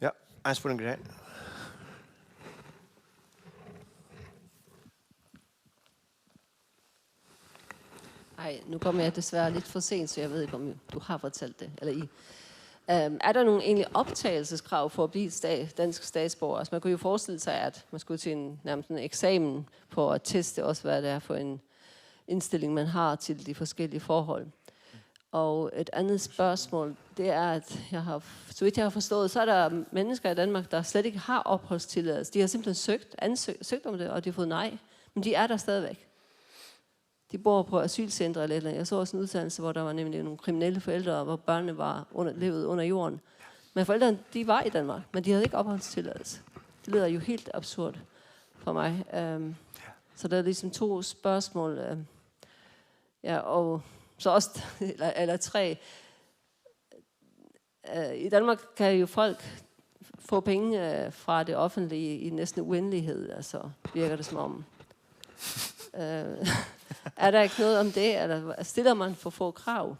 Ja, en spurning her. Nej, nu kommer jeg desværre lidt for sent, så jeg ved ikke, om du har fortalt det, eller I. Er der nogle egentlig optagelseskrav for at blive dansk statsborger? Altså man kunne jo forestille sig, at man skulle til nærmest en eksamen på at teste også, hvad det er for en indstilling, man har til de forskellige forhold. Og et andet spørgsmål, det er, at så vidt jeg har forstået, så er der mennesker i Danmark, der slet ikke har opholdstilladelse. De har simpelthen søgt om det, og de har fået nej, men de er der stadigvæk. De bor på asylcentre eller jeg så også en uddannelse, hvor der var nemlig nogle kriminelle forældre, hvor børnene levede under jorden. Men forældrene, de var i Danmark, men de havde ikke opholdstilladelse. Det lyder jo helt absurd for mig. Så der er ligesom 2 spørgsmål. Ja, og så også, eller 3. I Danmark kan jo folk få penge fra det offentlige i næsten uendelighed, altså virker det som om. Er der ikke noget om det, eller stiller man for få krav?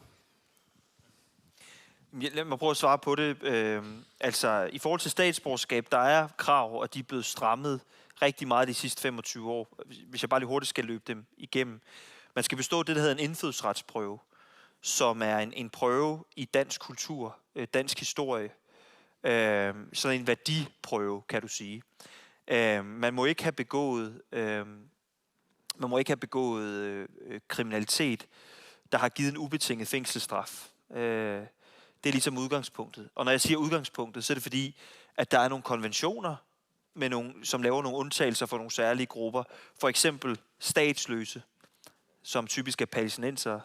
Lad mig prøve at svare på det. Altså, i forhold til statsborgerskab, der er krav, og de er blevet strammet rigtig meget de sidste 25 år. Hvis jeg bare lige hurtigt skal løbe dem igennem. Man skal bestå det, der hedder en indfødsretsprøve, som er en prøve i dansk kultur, dansk historie. Sådan en værdiprøve, kan du sige. Man må ikke have begået kriminalitet, der har givet en ubetinget fængselsstraf. Det er ligesom udgangspunktet. Og når jeg siger udgangspunktet, så er det fordi, at der er nogle konventioner, som laver nogle undtagelser for nogle særlige grupper. For eksempel statsløse, som typisk er palæstinensere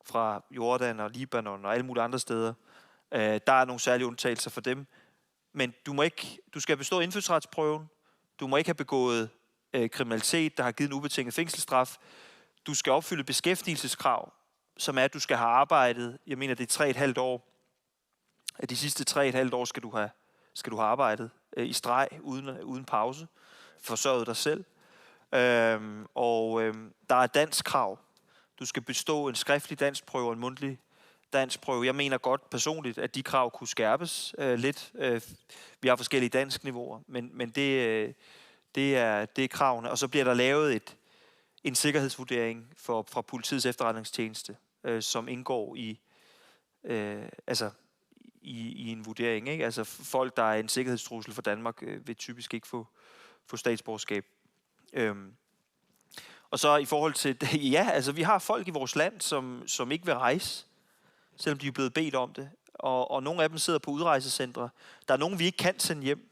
fra Jordan og Libanon og alle mulige andre steder. Der er nogle særlige undtagelser for dem. Men du skal bestå indfødsretsprøven. Du må ikke have begået kriminalitet, der har givet en ubetinget fængselsstraf. Du skal opfylde beskæftigelseskrav, som er, at du skal have arbejdet, jeg mener, det er 3,5 år. De sidste 3,5 år skal du have arbejdet i streg, uden pause, forsørget dig selv. Der er dansk krav. Du skal bestå en skriftlig danskprøve og en mundtlig danskprøve. Jeg mener godt personligt, at de krav kunne skærpes lidt. Vi har forskellige danskniveauer, men det er kravene. Og så bliver der lavet en sikkerhedsvurdering fra politiets efterretningstjeneste, som indgår i en vurdering. Ikke? Altså folk, der er en sikkerhedstrussel for Danmark, vil typisk ikke få statsborgerskab. Og så i forhold til, ja, altså vi har folk i vores land, som ikke vil rejse, selvom de er blevet bedt om det. Og nogle af dem sidder på udrejsecentre. Der er nogen, vi ikke kan sende hjem,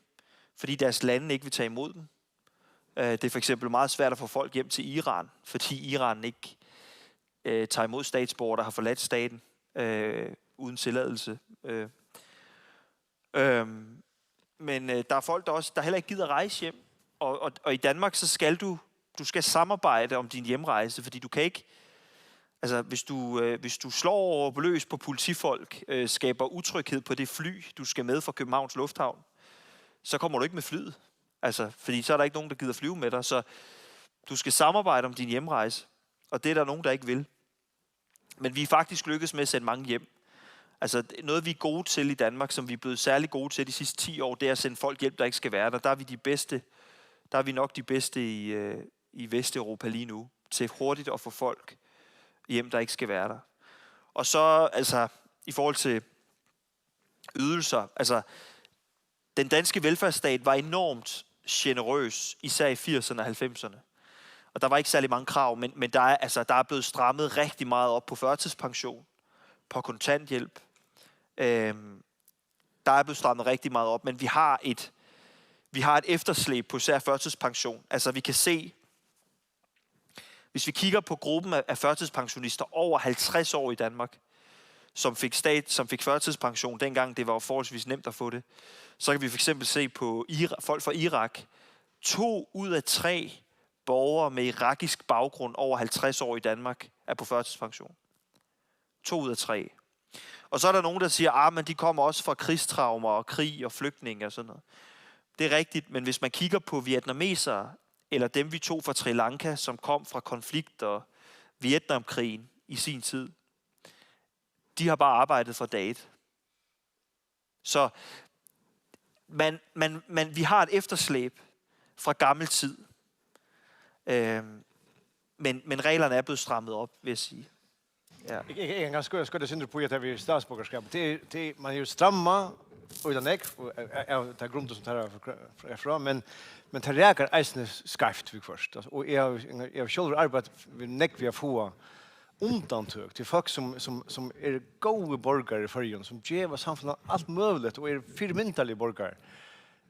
fordi deres lande ikke vil tage imod dem. Det er for eksempel meget svært at få folk hjem til Iran, fordi Iran ikke tager imod statsborgere, der har forladt staten uden tilladelse. Men der er folk, der heller ikke gider rejse hjem. Og i Danmark, så skal du skal samarbejde om din hjemrejse, fordi du kan ikke. Altså, hvis du slår over løs på politifolk, skaber utryghed på det fly, du skal med fra Københavns Lufthavn, så kommer du ikke med flyet. Altså, fordi så er der ikke nogen, der gider flyve med dig. Så du skal samarbejde om din hjemrejse, og det er der nogen, der ikke vil. Men vi er faktisk lykkedes med at sende mange hjem. Altså, noget vi er gode til i Danmark, som vi er blevet særlig gode til de sidste 10 år, det er at sende folk hjem, der ikke skal være der. Der er vi de bedste. Der er vi nok de bedste i Vesteuropa lige nu, til hurtigt at få folk hjem, der ikke skal være der. Og så, altså, i forhold til ydelser, altså, den danske velfærdsstat var enormt generøs, især i 80'erne og 90'erne. Og der var ikke særlig mange krav, men der er blevet strammet rigtig meget op på førtidspension, på kontanthjælp. Der er blevet strammet rigtig meget op, men vi har Vi har et efterslæb på især førtidspension. Altså vi kan se, hvis vi kigger på gruppen af førtidspensionister over 50 år i Danmark, som fik førtidspension, dengang det var forholdsvis nemt at få det, så kan vi for eksempel se på folk fra Irak. 2 ud af 3 borgere med irakisk baggrund over 50 år i Danmark er på førtidspension. 2 ud af 3. Og så er der nogen, der siger, men de kommer også fra krigstraumer og krig og flygtninge og sådan noget. Det er rigtigt, men hvis man kigger på vietnamesere, eller dem vi tog fra Sri Lanka, som kom fra konflikt og Vietnamkrigen i sin tid, de har bare arbejdet fra dag 1. Så vi har et efterslæb fra gammel tid. Men reglerne er blevet strammet op, vil jeg sige. Ja. Jeg kan skulle det synder på, at vi er statsborgerskab. Man er jo stramma, utan ek, av det grunden som tar er fra, men det reagerer eisende skarpt vi først. Og jeg har selv arbeidet ved nek vi har få undantøk til folk som er gode borgere i Førjen, som gjør samfunnet alt mulig, og er firmyndelige borgere.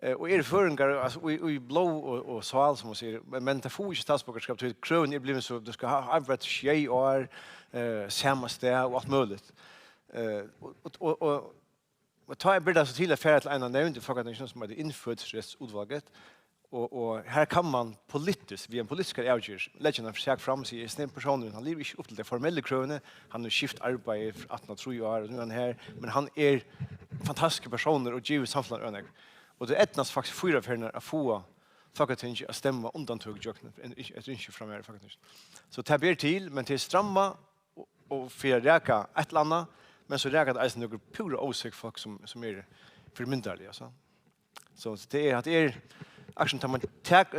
Og er føringer, altså i blå og sval, som man sier, men det får ikke statsborgerskap til krøven er blevet så, du skal ha arbeidet 6 år, samme sted og alt mulig. Og ta blir det så til at fære til en av nevnte folkene som er det innfødsrettsutvalget, og her kan man politisk, via en politisk avgjør, legge en forsøk frem og si, at den personen, han lever ikke opp til det formelle krøvene, han har skift arbeid fra 18 år, og nu er han her, men han er fantastiske personer og giver samfunnet øyne. Og det etnas faktisk 4 færner å få folketinget å stemme undantøk et ønske fra mer folketinget. Så det ber til, men til stramma og for å reka et eller annet, men så reagerer det eisen noen pure åsikt folk som er formynderlige. Så det er akkurat når man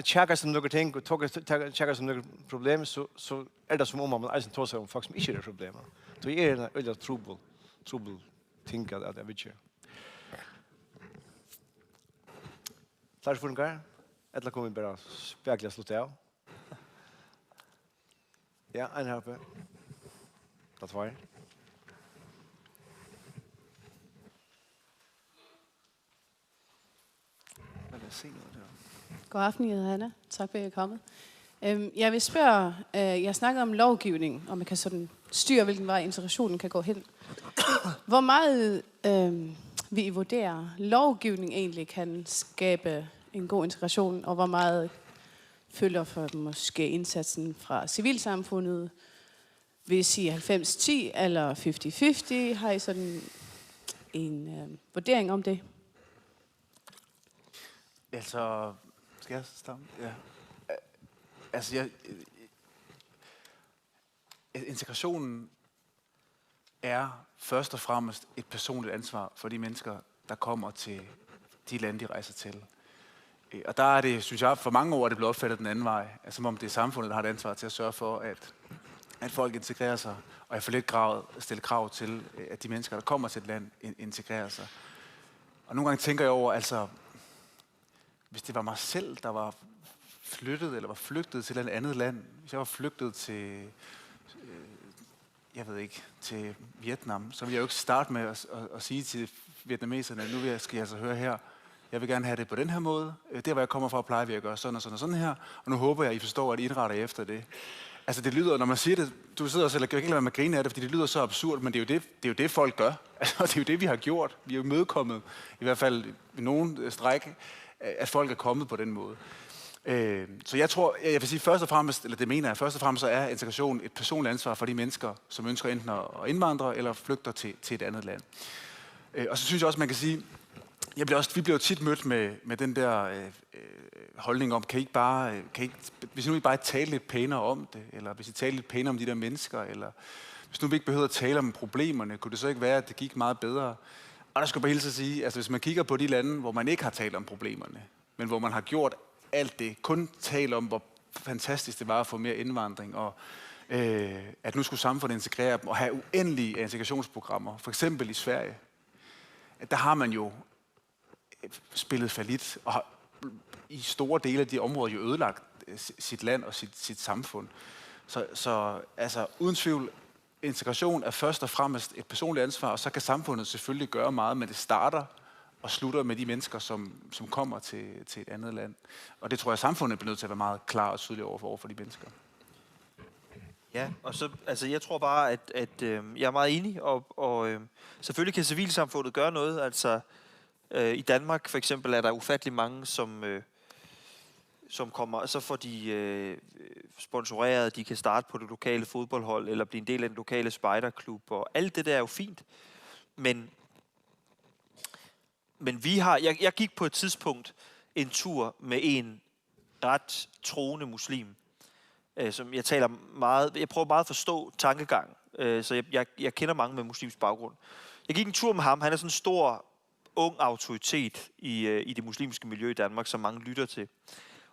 tjekker som noen ting og tjekker som noen problem, så er det som om man eisen tar seg om folk som ikke er problemer. Så er det en øyelig trobel ting at jeg vet ikke. Klart for en gang? Eller kommer vi bare spekler slutt av? Ja, en her oppe. Det var God aften, jeg hedder Hanna. Tak for, at I er kommet. Jeg vil spørge, jeg snakker om lovgivning, og man kan sådan styre, hvilken vej integrationen kan gå hen. Hvor meget vil I vurdere, lovgivning egentlig kan skabe en god integration, og hvor meget følger for måske indsatsen fra civilsamfundet? Vil I sige 90-10 eller 50-50? Har I sådan en vurdering om det? Altså, skal jeg starte? Ja. Altså, integrationen er først og fremmest et personligt ansvar for de mennesker, der kommer til de lande, de rejser til. Og der er det, synes jeg, for mange år er det blevet opfattet den anden vej. Altså, som om det er samfundet, der har et ansvar til at sørge for, at folk integrerer sig, og i for lidt grad stille krav til, at de mennesker, der kommer til et land, integrerer sig. Og nogle gange tænker jeg over, altså, hvis det var mig selv, der var flyttet eller var flygtet til et andet land, hvis jeg var flygtet til, jeg ved ikke, til Vietnam, så ville jeg jo ikke starte med at sige til vietnameserne, at nu skal jeg altså høre her, jeg vil gerne have det på den her måde. Der, hvor jeg kommer fra, plejer vi at gøre sådan og sådan og sådan her, og nu håber jeg, I forstår, at I indretter efter det. Altså det lyder, når man siger det, du sidder og selv, jeg kan ikke lade være med at grine af det, fordi det lyder så absurd, men det er jo det folk gør. Altså, det er jo det, vi har gjort. Vi er jo mødekommet, i hvert fald i nogen stræk, at folk er kommet på den måde. Så jeg tror, jeg vil sige først og fremmest, eller det mener jeg, først og fremmest så er integration et personligt ansvar for de mennesker, som ønsker enten at indvandre eller flygter til et andet land. Og så synes jeg også, man kan sige, vi bliver jo tit mødt med den der holdning om, hvis nu vi bare taler lidt pænere om det, eller hvis I taler lidt pænere om de der mennesker, eller hvis nu vi ikke behøver at tale om problemerne, kunne det så ikke være, at det gik meget bedre? Og der skal jeg bare hilse at sige, altså hvis man kigger på de lande, hvor man ikke har talt om problemerne, men hvor man har gjort alt det, kun tale om, hvor fantastisk det var at få mere indvandring, og at nu skulle samfundet integrere dem, og have uendelige integrationsprogrammer, for eksempel i Sverige, der har man jo spillet fallit, og har i store dele af de områder jo ødelagt sit land og sit samfund. Så altså, uden tvivl, integration er først og fremmest et personligt ansvar, og så kan samfundet selvfølgelig gøre meget, men det starter og slutter med de mennesker, som kommer til et andet land. Og det tror jeg, samfundet bliver nødt til at være meget klar og tydelig over for de mennesker. Ja, og så, altså jeg tror bare, at jeg er meget enig, og selvfølgelig kan civilsamfundet gøre noget. Altså i Danmark for eksempel er der ufattelig mange, som kommer, så får de sponsoreret, de kan starte på det lokale fodboldhold, eller blive en del af den lokale spejderklub, og alt det der er jo fint. Men vi har, jeg gik på et tidspunkt en tur med en ret troende muslim, som jeg taler meget, jeg prøver meget at forstå tankegang, så jeg kender mange med muslimsk baggrund. Jeg gik en tur med ham, han er sådan en stor, ung autoritet i det muslimske miljø i Danmark, som mange lytter til.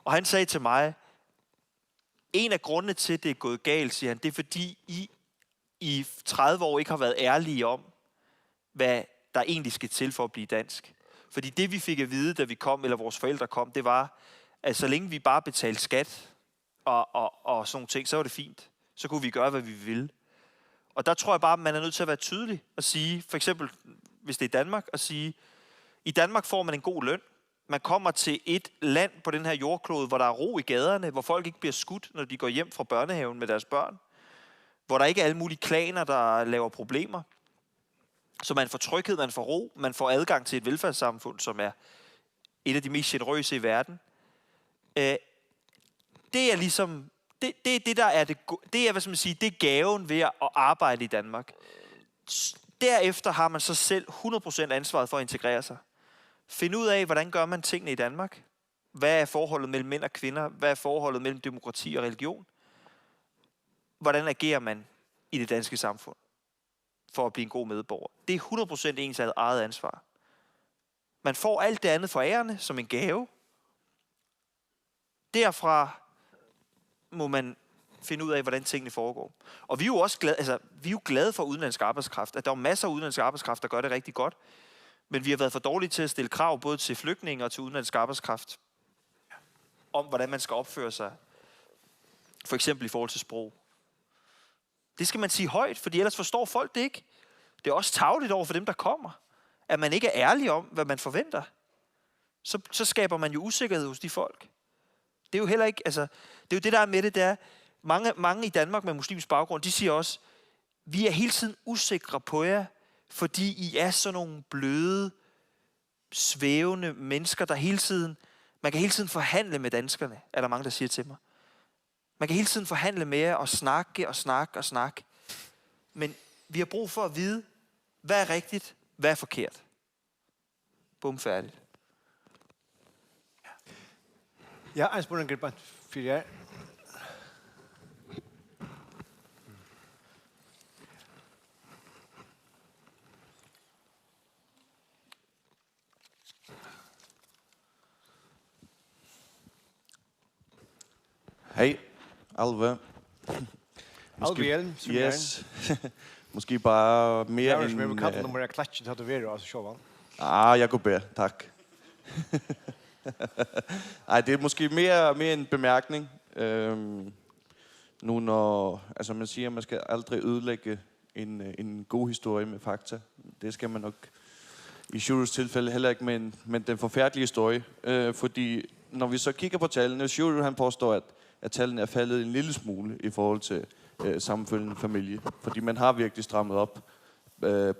Og han sagde til mig, en af grundene til, at det er gået galt, siger han, det er fordi I 30 år ikke har været ærlige om, hvad der egentlig skal til for at blive dansk. Fordi det, vi fik at vide, da vi kom, eller vores forældre kom, det var, at så længe vi bare betalte skat og sådan nogle ting, så var det fint. Så kunne vi gøre, hvad vi ville. Og der tror jeg bare, at man er nødt til at være tydelig og sige, for eksempel, hvis det er Danmark, at sige, i Danmark får man en god løn. Man kommer til et land på den her jordklode, hvor der er ro i gaderne, hvor folk ikke bliver skudt, når de går hjem fra børnehaven med deres børn. Hvor der ikke er alle mulige klaner, der laver problemer. Så man får tryghed, man får ro, man får adgang til et velfærdssamfund, som er et af de mest generøse i verden. Det er ligesom, det der er det er, hvad skal man sige, det er gaven ved at arbejde i Danmark. Derefter har man så selv 100% ansvaret for at integrere sig. Finde ud af, hvordan gør man tingene i Danmark? Hvad er forholdet mellem mænd og kvinder? Hvad er forholdet mellem demokrati og religion? Hvordan agerer man i det danske samfund for at blive en god medborger? Det er 100% ens eget ansvar. Man får alt det andet forærende som en gave. Derfra må man finde ud af, hvordan tingene foregår. Og vi er jo også glade for udenlandsk arbejdskraft. At der er masser af udenlandsk arbejdskraft, der gør det rigtig godt. Men vi har været for dårlige til at stille krav både til flygtninge og til udenlandsk arbejdskraft om, hvordan man skal opføre sig. For eksempel i forhold til sprog. Det skal man sige højt, fordi ellers forstår folk det ikke. Det er også tarveligt over for dem, der kommer. At man ikke er ærlig om, hvad man forventer. Så skaber man jo usikkerhed hos de folk. Det er jo heller ikke, altså, det er jo det, der er med det, der mange i Danmark med muslimsk baggrund, de siger også, vi er hele tiden usikre på jer, fordi I er sådan nogle bløde, svævende mennesker, der hele tiden, man kan hele tiden forhandle med danskerne, er der mange, der siger til mig. Man kan hele tiden forhandle med jer og snakke og snakke og snakke. Men vi har brug for at vide, hvad er rigtigt, hvad er forkert. Bum, færdigt. Ja, en spørsmål bare for jer. Hej, Alve. Alve Hjelm, som yes. Måske bare mere end... Jeg vil kalde nummer jeg klatsjet tatoveret, altså sjovt. Jeg går bær, tak. Ej, det er måske mere en bemærkning. Nu når, altså man siger, at man skal aldrig ødelægge en god historie med fakta. Det skal man nok i Shurus tilfælde heller ikke med den forfærdelige historie. Fordi når vi så kigger på tallene, Shuru han påstår, at tallene er faldet en lille smule i forhold til sammenfølgende familie. Fordi man har virkelig strammet op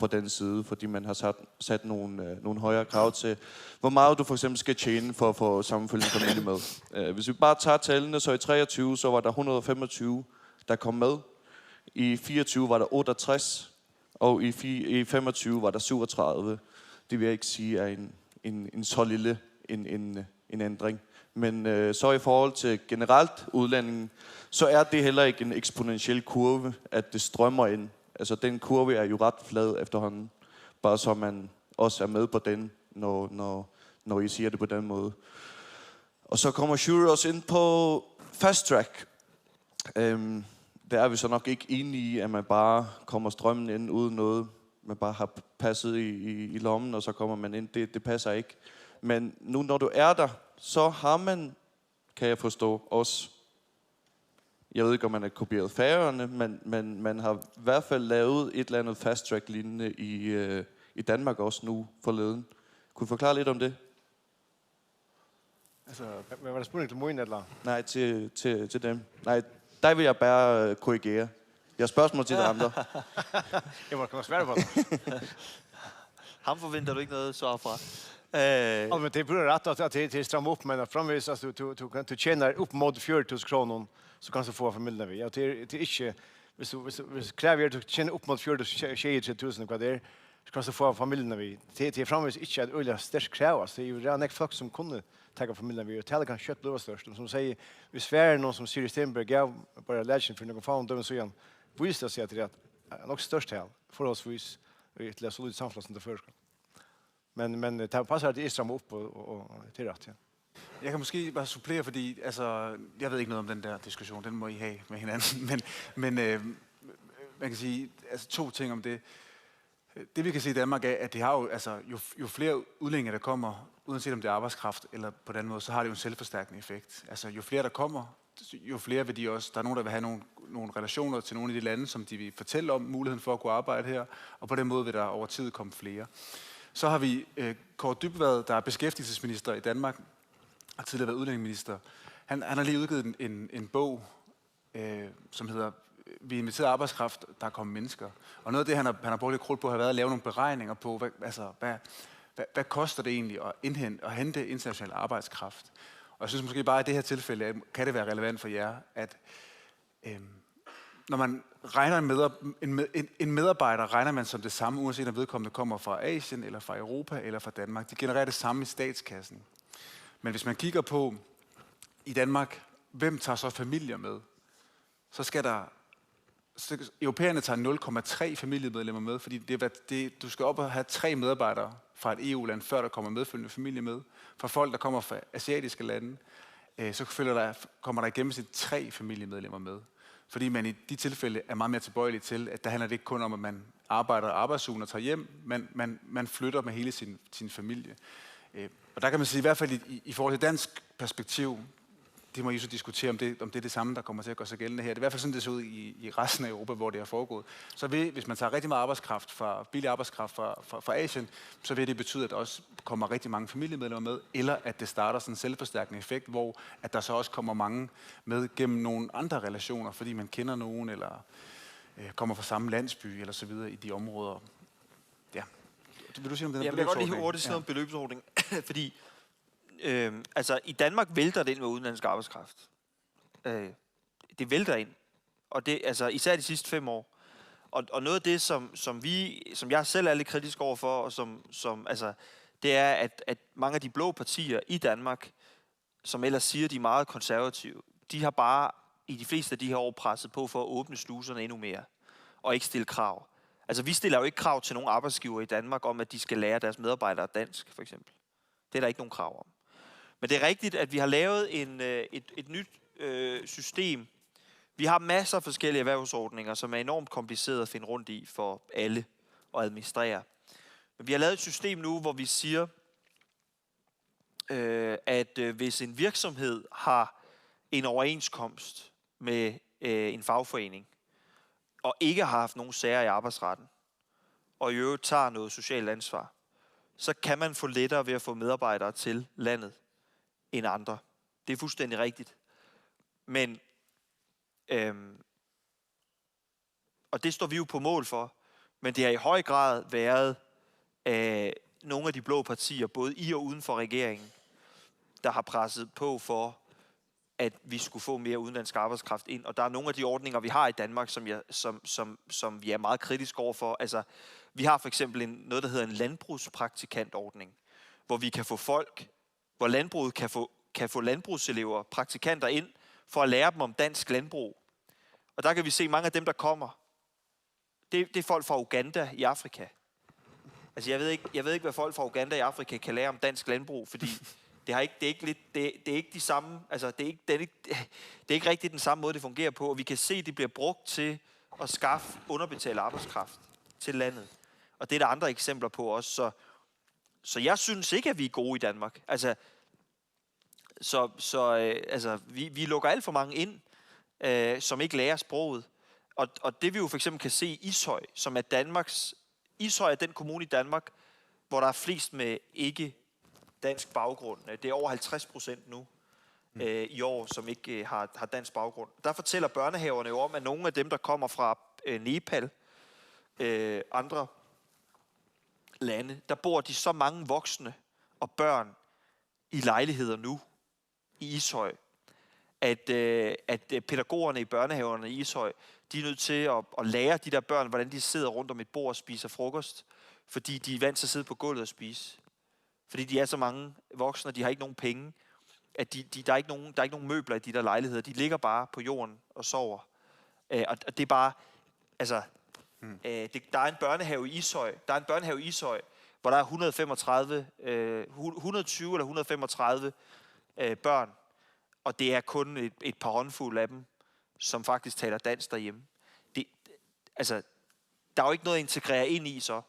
på den side, fordi man har sat nogle højere krav til, hvor meget du for eksempel skal tjene for at få sammenfølgende familie med. Hvis vi bare tager tallene, så i 23, så var der 125, der kom med. I 24 var der 68, og i 25 var der 37. Det vil jeg ikke sige er en så lille en ændring. Men så i forhold til generelt udlændingen, så er det heller ikke en eksponentiel kurve, at det strømmer ind. Altså den kurve er jo ret flad efterhånden, bare så man også er med på den, når I siger det på den måde. Og så kommer Shuri også ind på fast track. Der er vi så nok ikke enige i, at man bare kommer strømmen ind uden noget. Man bare har passet i lommen, og så kommer man ind. Det passer ikke. Men nu når du er der, så har man, kan jeg forstå, også, jeg ved ikke om man har kopieret Færøerne, men man har i hvert fald lavet et eller andet fast track lignende i Danmark også nu forleden. Kunne du forklare lidt om det? Altså, hvad var der spurgt til Moin, eller? Nej, til dem. Nej, der vil jeg bare korrigere. Jeg har spørgsmål til de andre. Jeg må komme svære på det. Ham forventer du ikke noget svar fra. Ja, men det burde rätt att det stramma upp, men framvis alltså du tjänar upp mot 40 000 kronor så kan du få familjen vi. Ja, det är inte hvis kräver du tjänar upp mot 40 000 vad det är så kan du få familjen vi. Det framvis inte ett öliga starkt krav alltså det är ju redan ett folk som kunde ta familjen vi och tala kan kött blåa störst som säger vi svär någon som Siri Stenberg gav bara legend för någon fan de så igen. Visst att säga att det är nog störst här för oss vis till så lite samfällt som det förska. Men det passer at det strammer op og til ret, ja. Jeg kan måske bare supplere, fordi altså, jeg ved ikke noget om den der diskussion, den må I have med hinanden, men man kan sige altså, 2 ting om det. Det vi kan se i Danmark er, at det har jo, altså, jo flere udlændinge, der kommer, uanset om det er arbejdskraft eller på den måde, så har det jo en selvforstærkende effekt. Altså jo flere der kommer, jo flere vil de også, der er nogen, der vil have nogle relationer til nogle af de lande, som de vil fortælle om muligheden for at kunne arbejde her, og på den måde vil der over tid komme flere. Så har vi Kaare Dybvad, der er beskæftigelsesminister i Danmark, og tidligere været udlændingeminister. Han har lige udgivet en bog, som hedder Vi inviterer arbejdskraft, der er kommet mennesker. Og noget af det, han har brugt lidt krudt på, har været at lave nogle beregninger på, hvad koster det egentlig at hente international arbejdskraft. Og jeg synes måske bare, at i det her tilfælde kan det være relevant for jer, at når man regner en medarbejder, regner man som det samme, uanset om vedkommende kommer fra Asien, eller fra Europa, eller fra Danmark. De genererer det samme i statskassen. Men hvis man kigger på i Danmark, hvem tager så familier med? Så skal der... Europæerne tager 0,3 familiemedlemmer med, fordi du skal op og have 3 medarbejdere fra et EU-land, før der kommer medfølgende familie med. For folk, der kommer fra asiatiske lande, så kommer der i gennemsnit 3 familiemedlemmer med. Fordi man i de tilfælde er meget mere tilbøjelig til, at der handler det ikke kun om, at man arbejder arbejdsugen og tager hjem, men man flytter med hele sin familie. Og der kan man sige, i hvert fald i forhold til dansk perspektiv, det må I så diskutere, om det er det samme, der kommer til at gøre sig gældende her. Det er i hvert fald sådan, det ser ud i resten af Europa, hvor det er foregået. Så hvis man tager rigtig meget billig arbejdskraft fra Asien, så vil det betyde, at der også kommer rigtig mange familiemedlemmer med, eller at det starter sådan en selvforstærkende effekt, hvor at der så også kommer mange med gennem nogle andre relationer, fordi man kender nogen, eller kommer fra samme landsby, eller så videre i de områder. Ja. Vil du sige om den her jeg vil godt lige beløbsordning? hurtigt sige om beløbsordning, fordi altså i Danmark vælter det ind med udenlandsk arbejdskraft. Det vælter ind. Og det, altså især de sidste 5 år. Og noget af det, som jeg selv er lidt kritisk overfor, og som altså, det er, at mange af de blå partier i Danmark, som ellers siger, de er meget konservative, de har bare i de fleste af de her år presset på for at åbne sluserne endnu mere. Og ikke stille krav. Altså vi stiller jo ikke krav til nogle arbejdsgiver i Danmark om, at de skal lære deres medarbejdere dansk, for eksempel. Det er der ikke nogen krav om. Men det er rigtigt, at vi har lavet et nyt system. Vi har masser af forskellige erhvervsordninger, som er enormt kompliceret at finde rundt i for alle at administrere. Men vi har lavet et system nu, hvor vi siger, at hvis en virksomhed har en overenskomst med en fagforening, og ikke har haft nogen sager i arbejdsretten, og i øvrigt tager noget socialt ansvar, så kan man få lettere ved at få medarbejdere til landet end andre. Det er fuldstændig rigtigt. Men, og det står vi jo på mål for, men det har i høj grad været nogle af de blå partier, både i og uden for regeringen, der har presset på for, at vi skulle få mere udenlandsk arbejdskraft ind. Og der er nogle af de ordninger, vi har i Danmark, som vi er meget kritiske overfor. Altså, vi har for eksempel noget, der hedder en landbrugspraktikantordning, hvor vi kan få folk, hvor landbruget kan få landbrugselever, praktikanter ind, for at lære dem om dansk landbrug. Og der kan vi se, mange af dem, der kommer, det er folk fra Uganda i Afrika. Altså, jeg ved ikke, hvad folk fra Uganda i Afrika kan lære om dansk landbrug, fordi det er ikke de samme, altså det er ikke rigtig den samme måde, det fungerer på, og vi kan se, at det bliver brugt til at skaffe underbetalt arbejdskraft til landet. Og det er der andre eksempler på også. Så jeg synes ikke, at vi er gode i Danmark. Altså, vi lukker alt for mange ind, som ikke lærer sproget. Og det vi jo for eksempel kan se i Ishøj, som er Ishøj er den kommune i Danmark, hvor der er flest med ikke dansk baggrund. Det er over 50% nu i år, som ikke har dansk baggrund. Der fortæller børnehaverne jo om, at nogle af dem, der kommer fra Nepal, andre lande, der bor de så mange voksne og børn i lejligheder nu i Ishøj, at pædagogerne i børnehaverne i Ishøj, de er nødt til at lære de der børn, hvordan de sidder rundt om et bord og spiser frokost, fordi de er vant til at sidde på gulvet og spise. Fordi de er så mange voksne, og de har ikke nogen penge, at der er ikke nogen møbler i de der lejligheder. De ligger bare på jorden og sover. Og det er bare, altså, der er en børnehave i Ishøj. Der er en børnehave i Ishøj, hvor der er 120 eller 135 børn, og det er kun et par håndfulde af dem, som faktisk taler dansk derhjemme. Altså, der er jo ikke noget at integrere ind i så.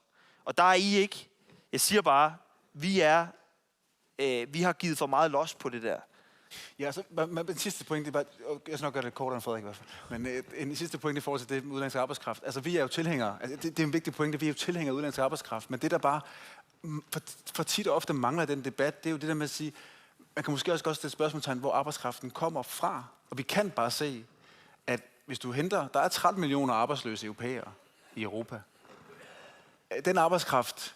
Og der er I ikke. Jeg siger bare, vi har givet for meget los på det der. Ja, så en sidste point, det er bare, jeg skal nok gøre det kortere end Frederik i hvert fald, men en sidste point i forhold til det med udenlandsk arbejdskraft. Altså, vi er jo tilhængere, altså, det er en vigtig pointe, vi er jo tilhængere af udenlandsk arbejdskraft, men det der bare for tit og ofte mangler i den debat, det er jo det der med at sige, man kan måske også godt stille spørgsmålstegn, hvor arbejdskraften kommer fra, og vi kan bare se, at hvis du henter, der er 13 millioner arbejdsløse europæere i Europa. Den arbejdskraft,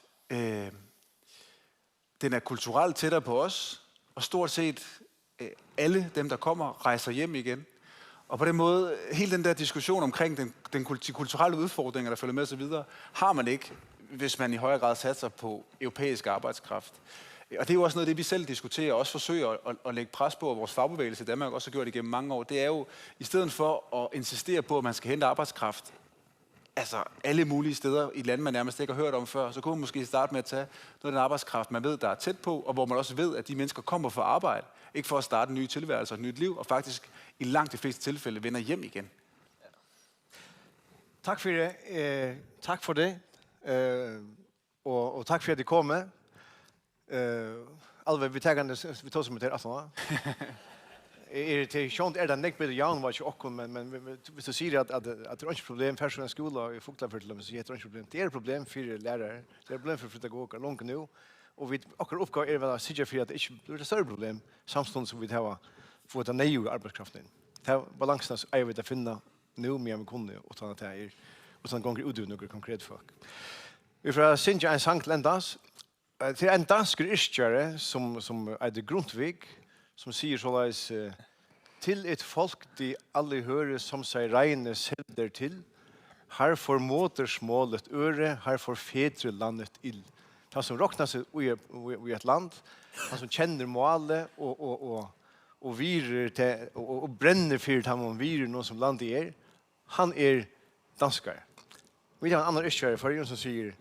den er kulturelt tættere på os, og stort set alle dem, der kommer, rejser hjem igen. Og på den måde, hele den der diskussion omkring de kulturelle udfordringer, der følger med osv., har man ikke, hvis man i højere grad satser på europæisk arbejdskraft. Og det er jo også noget af det, vi selv diskuterer, og også forsøger at lægge pres på, og vores fagbevægelse i Danmark også har gjort det gennem mange år. Det er jo, i stedet for at insistere på, at man skal hente arbejdskraft, altså alle mulige steder i lande, man nærmest ikke har hørt om før, så kunne man måske starte med at tage noget af den arbejdskraft, man ved, der er tæt på, og hvor man også ved, at de mennesker kommer for at arbejde, ikke for at starte en ny tilværelse og et nyt liv, og faktisk i langt de fleste tilfælde vender hjem igen. Tak for det. Tak for det. Og tak for at det kom med. Alve, vi tar som til 18 år. Irritasjon det nekk Jan var ikke okkur, men hvis du sier at det er ikke problem for en skole i Fuglafjord, så er det ikke problem. Det er et problem for lærere, det er et problem for pedagoger langt nå, og akkurat oppgave er vel å sige for at det ikke blir et større problem, samstånd som vi har fått den nye arbeidskraften inn. Det er balansen er vi til å finne nå med vi kunne, utan at det er utan ganger ut noen konkret folk. Vi får synge en sang til endas. Det er en dansk yrkjare som er det Grundtvig, som sier såleis til et folk de alle hører som seg reine selder til, her får modersmålet øre, her får fedre landet ill. Han som råkner seg i et land, han som kjenner målet og virer til, og brenner for ham om virer noe som landet er, han er danskare. Vi har en annen yrkjare i Førjen som sier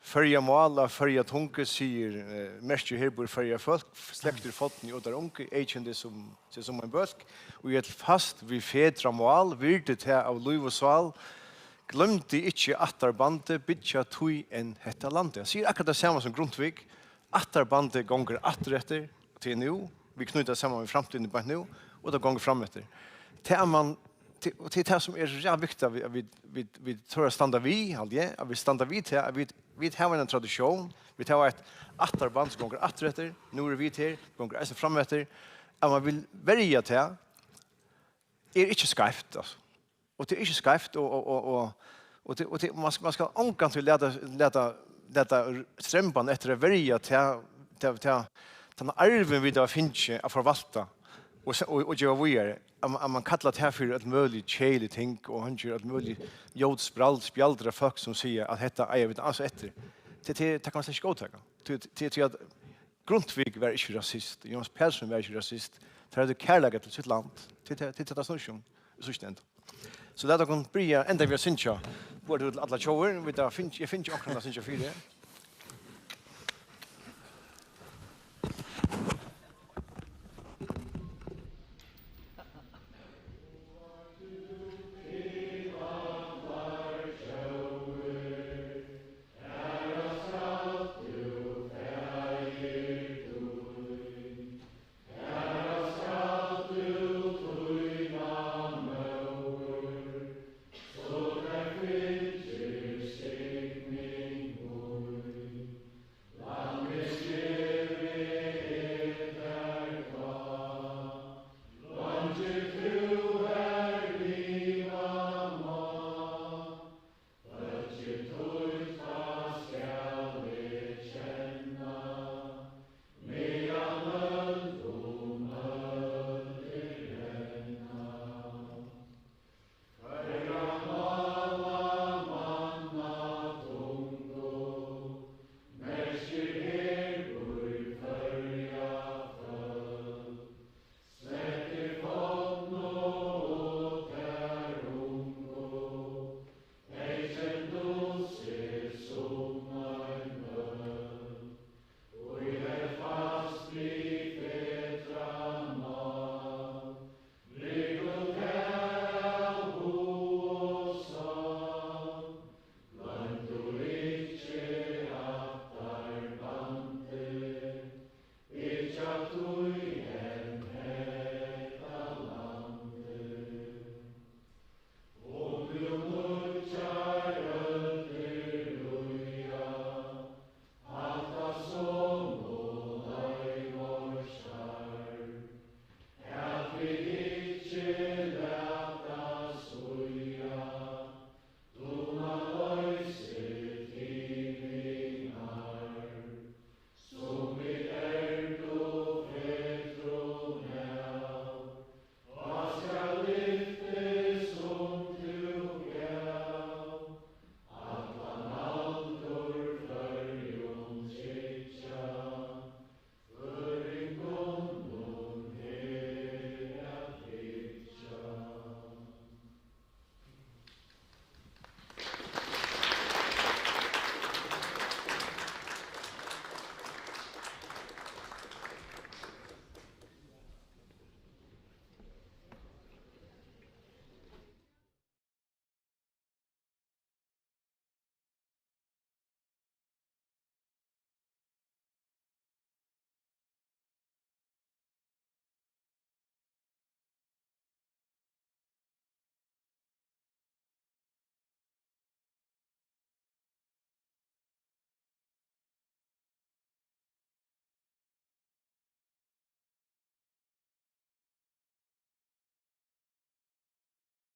Førja måla, førja tunke, sier mest jo her bor førja folk, slekter foten i åter unge, jeg kjenner det som en bølg, og jeg fast vi fedra mål, virdet til av liv og sval, glemte ikke atterbandet, bytja tui enn hetta landet. Jeg sier akkurat det samme som Grundtvig, atterbandet gonger atteretter til nå, vi knyter sammen med framtiden på nå, og det gonger frametter. Og det er det som er så viktig at vi tror å standa vi, at vi standa vi til, at vi har en tradisjon, vi har et atterband som gonger atteretter, nå er vi til, gonger eisen frametter, at man vil verja til, er ikke skreft, altså. Og det er ikke skreft, og man skal omgang til å lete strømban etter å verja til den arven vi da finner å forvalta, og gjøre videre, at man kallar det her for et mulig kjeilig ting, og han gjør et mulig spjaldre folk som sier at dette er vi altså etter. Det kan man ikke godtake. Til at Grundtvig var ikke rasist, Jonas Persson var ikke rasist, det er det kærlighet til sitt land, til dette snusjon, så det er det kan bli enda vi har synsja, både til alle tjover, jeg finner ikke akkurat synsja 4,